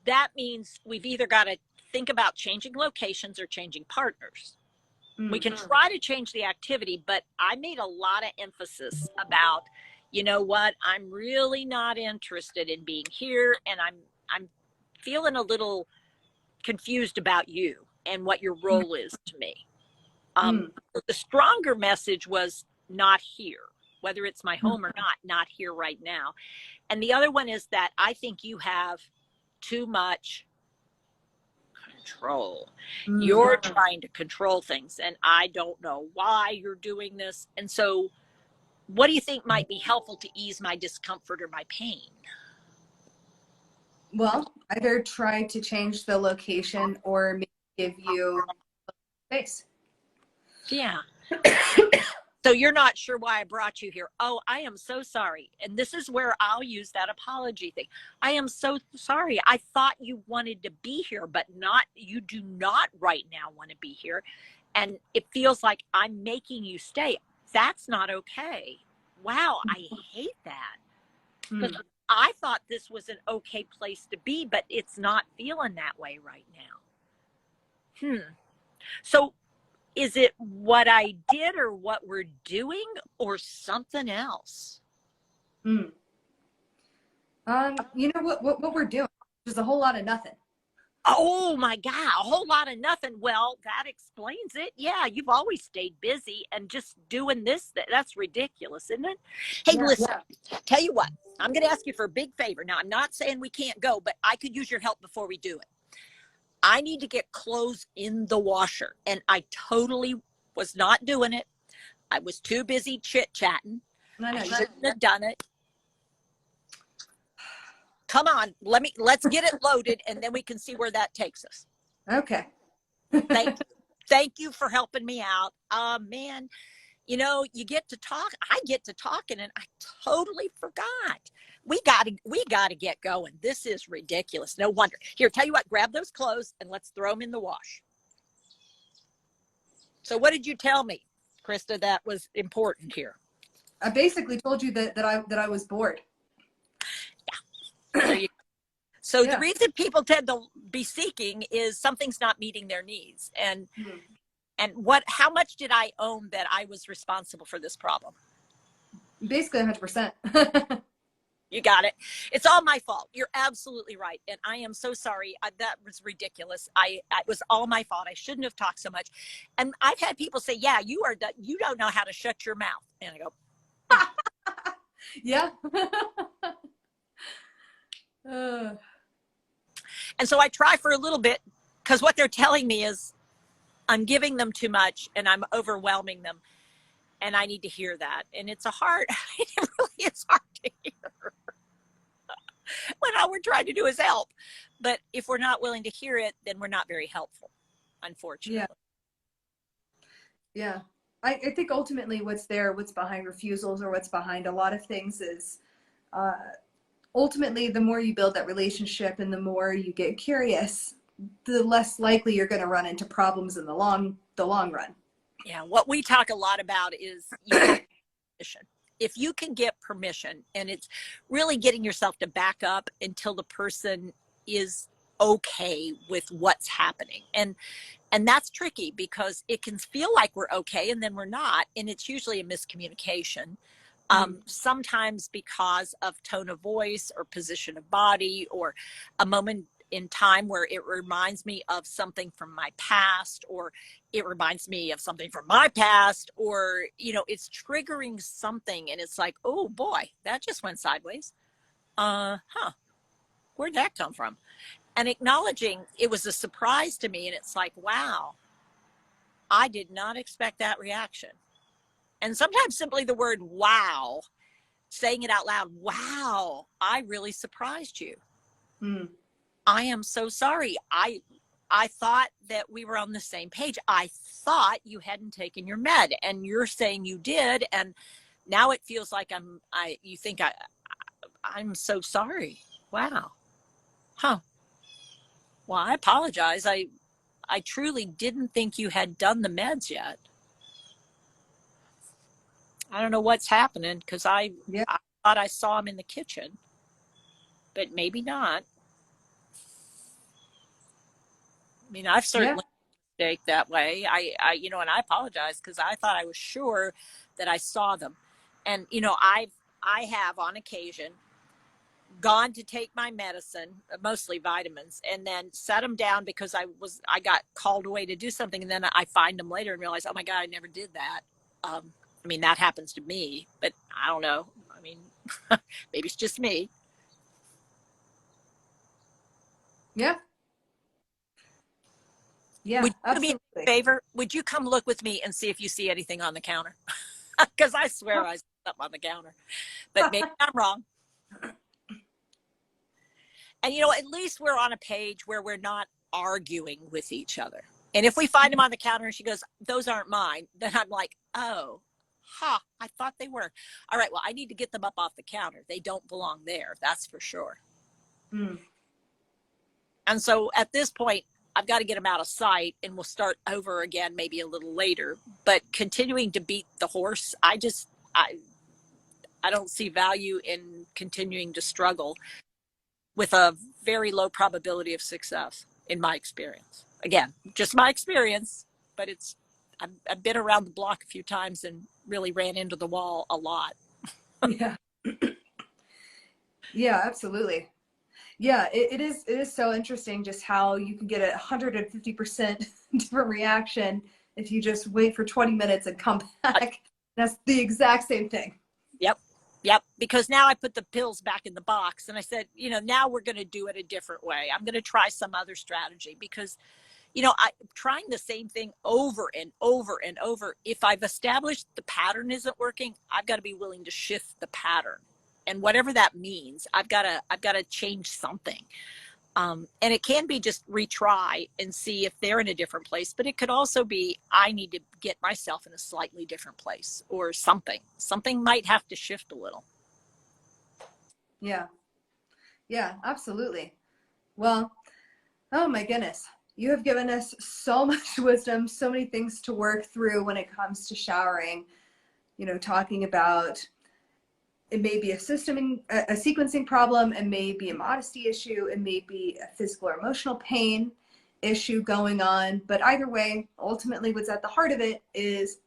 Speaker 2: that means we've either got to think about changing locations or changing partners. We can try to change the activity, but I made a lot of emphasis about, you know what, I'm really not interested in being here, and I'm feeling a little confused about you and what your role is to me. The stronger message was not here, whether it's my home or not here right now. And the other one is that I think you have too much control. You're trying to control things, and I don't know why you're doing this. And so, what do you think might be helpful to ease my discomfort or my pain?
Speaker 1: Well, either try to change the location or maybe give you space.
Speaker 2: Yeah. So you're not sure why I brought you here. Oh, I am so sorry. And this is where I'll use that apology thing. I am so sorry. I thought you wanted to be here, but you do not right now want to be here. And it feels like I'm making you stay. That's not okay. Wow, I hate that. Because I thought this was an okay place to be, but it's not feeling that way right now. So is it what I did or what we're doing or something else?
Speaker 1: You know what we're doing is a whole lot of nothing.
Speaker 2: Oh my God, a whole lot of nothing. Well, that explains it. Yeah, you've always stayed busy and just doing this. That's ridiculous, isn't it? Hey, listen, tell you what, I'm going to ask you for a big favor. Now, I'm not saying we can't go, but I could use your help before we do it. I need to get clothes in the washer, and I totally was not doing it. I was too busy chit-chatting. I shouldn't have done it. Come on, let's get it loaded, and then we can see where that takes us.
Speaker 1: Okay.
Speaker 2: Thank you for helping me out. Man, you know, you get to talk. I get to talking, and I totally forgot. We gotta get going. This is ridiculous. No wonder. Here, tell you what, grab those clothes and let's throw them in the wash. So what did you tell me, Krista, that was important here?
Speaker 1: I basically told you that I was bored.
Speaker 2: Yeah. So the reason people tend to be seeking is something's not meeting their needs. And how much did I own that I was responsible for this problem?
Speaker 1: Basically 100%.
Speaker 2: You got it. It's all my fault. You're absolutely right. And I am so sorry. That was ridiculous. It was all my fault. I shouldn't have talked so much. And I've had people say, yeah, you don't know how to shut your mouth. And I go,
Speaker 1: yeah.
Speaker 2: And so I try for a little bit, because what they're telling me is I'm giving them too much and I'm overwhelming them. And I need to hear that. And it really is hard to hear when all we're trying to do is help. But if we're not willing to hear it, then we're not very helpful, unfortunately.
Speaker 1: Yeah. I think ultimately what's behind refusals or what's behind a lot of things is ultimately the more you build that relationship and the more you get curious, the less likely you're going to run into problems in the long run.
Speaker 2: Yeah, what we talk a lot about is permission. If you can get permission, and it's really getting yourself to back up until the person is okay with what's happening. And that's tricky because it can feel like we're okay and then we're not. And it's usually a miscommunication. Sometimes because of tone of voice or position of body or a moment in time where it reminds me of something from my past, or it reminds me of something from my past, or, you know, it's triggering something and it's like, oh boy, that just went sideways. Where'd that come from? And acknowledging it was a surprise to me. And it's like, wow, I did not expect that reaction. And sometimes simply the word wow, saying it out loud, wow, I really surprised you. I am so sorry. I thought that we were on the same page. I thought you hadn't taken your med, and you're saying you did. And Now it feels like you think I'm so sorry. Wow. Huh. Well, I apologize. I truly didn't think you had done the meds yet. I don't know what's happening because
Speaker 1: Yeah.
Speaker 2: I thought I saw him in the kitchen, but maybe not. I mean, I've
Speaker 1: Yeah.
Speaker 2: certainly mistake that way. And I apologize because I thought I was sure that I saw them. And, I have on occasion gone to take my medicine, mostly vitamins, and then set them down because I got called away to do something. And then I find them later and realize, oh my God, I never did that. I mean, that happens to me, but I don't know. I mean, maybe it's just me.
Speaker 1: Yeah. Yeah,
Speaker 2: Would you do me a
Speaker 1: absolutely.
Speaker 2: favor? Would you come look with me and see if you see anything on the counter? Because I swear I saw something on the counter, but maybe I'm wrong. And, at least we're on a page where we're not arguing with each other. And if we find them on the counter and she goes, those aren't mine, then I'm like, oh, I thought they were. All right, well, I need to get them up off the counter. They don't belong there. That's for sure.
Speaker 1: Mm.
Speaker 2: And so at this point, I've got to get them out of sight and we'll start over again, maybe a little later, but continuing to beat the horse. I don't see value in continuing to struggle with a very low probability of success in my experience. Again, just my experience, but I've been around the block a few times and really ran into the wall a lot.
Speaker 1: Yeah. Yeah, absolutely. Yeah, it is so interesting just how you can get a 150% different reaction if you just wait for 20 minutes and come back. That's the exact same thing.
Speaker 2: Yep. Yep. Because now I put the pills back in the box and I said, now we're going to do it a different way. I'm going to try some other strategy because, I'm trying the same thing over and over and over. If I've established the pattern isn't working, I've got to be willing to shift the pattern. And whatever that means, I've got to change something. And it can be just retry and see if they're in a different place, but it could also be I need to get myself in a slightly different place or something. Something might have to shift a little.
Speaker 1: Yeah. Yeah, absolutely. Well, oh my goodness. You have given us so much wisdom, so many things to work through when it comes to showering, talking about it may be a sequencing problem, it may be a modesty issue, it may be a physical or emotional pain issue going on, but either way, ultimately what's at the heart of it is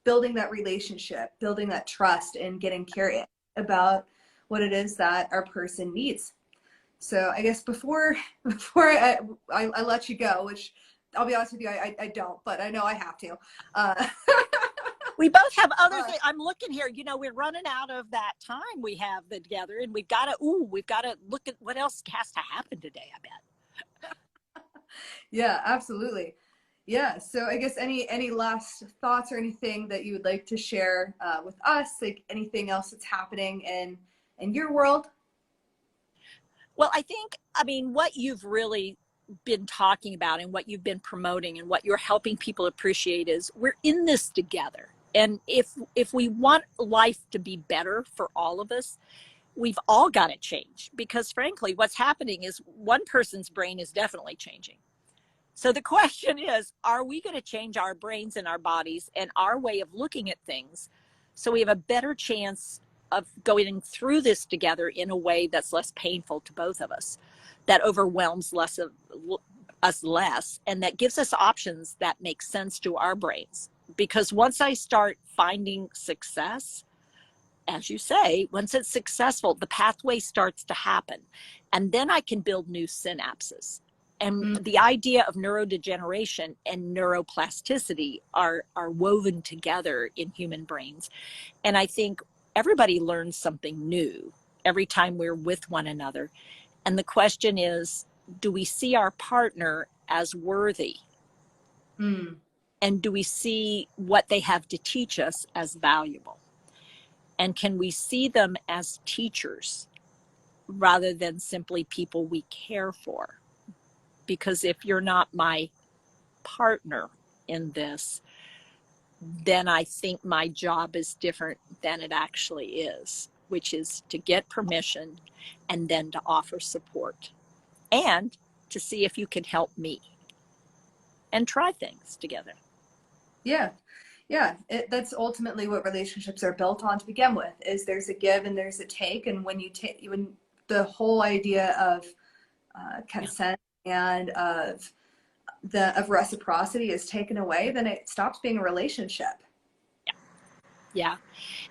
Speaker 1: building that relationship, building that trust, and getting curious about what it is that our person needs. So I guess before I let you go, which I'll be honest with you, I don't, but I know I have to.
Speaker 2: We both have other things. I'm looking here, we're running out of that time we have together and we've got to look at what else has to happen today, I bet.
Speaker 1: Yeah, absolutely. Yeah. So I guess any last thoughts or anything that you would like to share with us, like anything else that's happening in your world?
Speaker 2: Well, what you've really been talking about and what you've been promoting and what you're helping people appreciate is we're in this together. And if we want life to be better for all of us, we've all got to change because frankly, what's happening is one person's brain is definitely changing. So the question is, are we going to change our brains and our bodies and our way of looking at things so we have a better chance of going through this together in a way that's less painful to both of us, that overwhelms us less, and that gives us options that make sense to our brains? Because once I start finding success, as you say, once it's successful, the pathway starts to happen. And then I can build new synapses. And the idea of neurodegeneration and neuroplasticity are woven together in human brains. And I think everybody learns something new every time we're with one another. And the question is, do we see our partner as worthy?
Speaker 1: Mm.
Speaker 2: And do we see what they have to teach us as valuable? And can we see them as teachers rather than simply people we care for? Because if you're not my partner in this, then I think my job is different than it actually is, which is to get permission and then to offer support and to see if you can help me and try things together.
Speaker 1: Yeah. Yeah, that's ultimately what relationships are built on to begin with, is there's a give and there's a take. And when the whole idea of consent and of reciprocity is taken away, then it stops being a relationship.
Speaker 2: Yeah.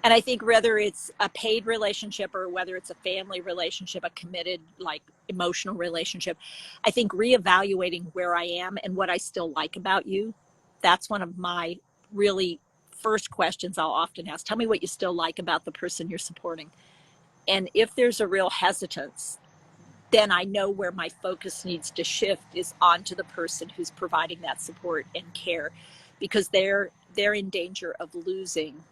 Speaker 2: And I think whether it's a paid relationship or whether it's a family relationship, a committed, like emotional relationship, I think reevaluating where I am and what I still like about you, that's one of my really first questions I'll often ask. Tell me what you still like about the person you're supporting. And if there's a real hesitance, then I know where my focus needs to shift is onto the person who's providing that support and care, because they're in danger of losing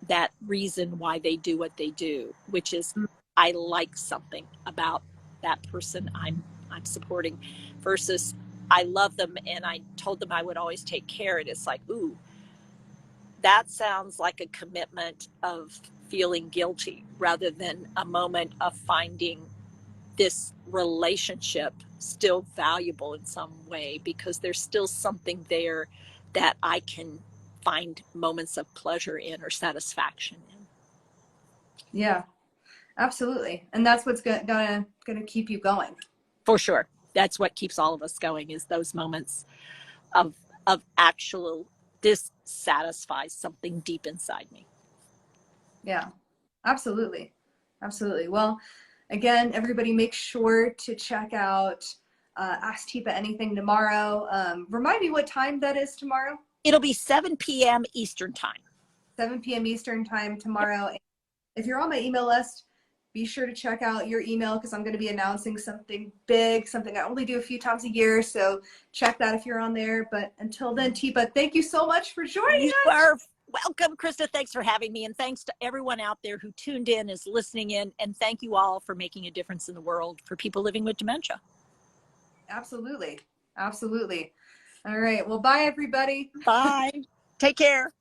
Speaker 2: that reason why they do what they do, which is I like something about that person I'm supporting, versus I love them and I told them I would always take care. And it's like, ooh, that sounds like a commitment of feeling guilty rather than a moment of finding this relationship still valuable in some way, because there's still something there that I can find moments of pleasure in or satisfaction in.
Speaker 1: Yeah, absolutely. And that's what's gonna keep you going.
Speaker 2: For sure. That's what keeps all of us going, is those moments of actual, this satisfies something deep inside me.
Speaker 1: Yeah, absolutely. Absolutely. Well, again, everybody make sure to check out Ask Teepa Anything tomorrow. Remind me what time that is tomorrow?
Speaker 2: It'll be 7 p.m. Eastern time.
Speaker 1: 7 p.m. Eastern time tomorrow. If you're on my email list, be sure to check out your email, because I'm going to be announcing something big, something I only do a few times a year. So check that if you're on there. But until then, Teepa, thank you so much for joining
Speaker 2: You
Speaker 1: us.
Speaker 2: are welcome, Krista. Thanks for having me. And thanks to everyone out there who tuned in, is listening in. And thank you all for making a difference in the world for people living with dementia.
Speaker 1: Absolutely. Absolutely. All right. Well, bye, everybody.
Speaker 2: Bye. Take care.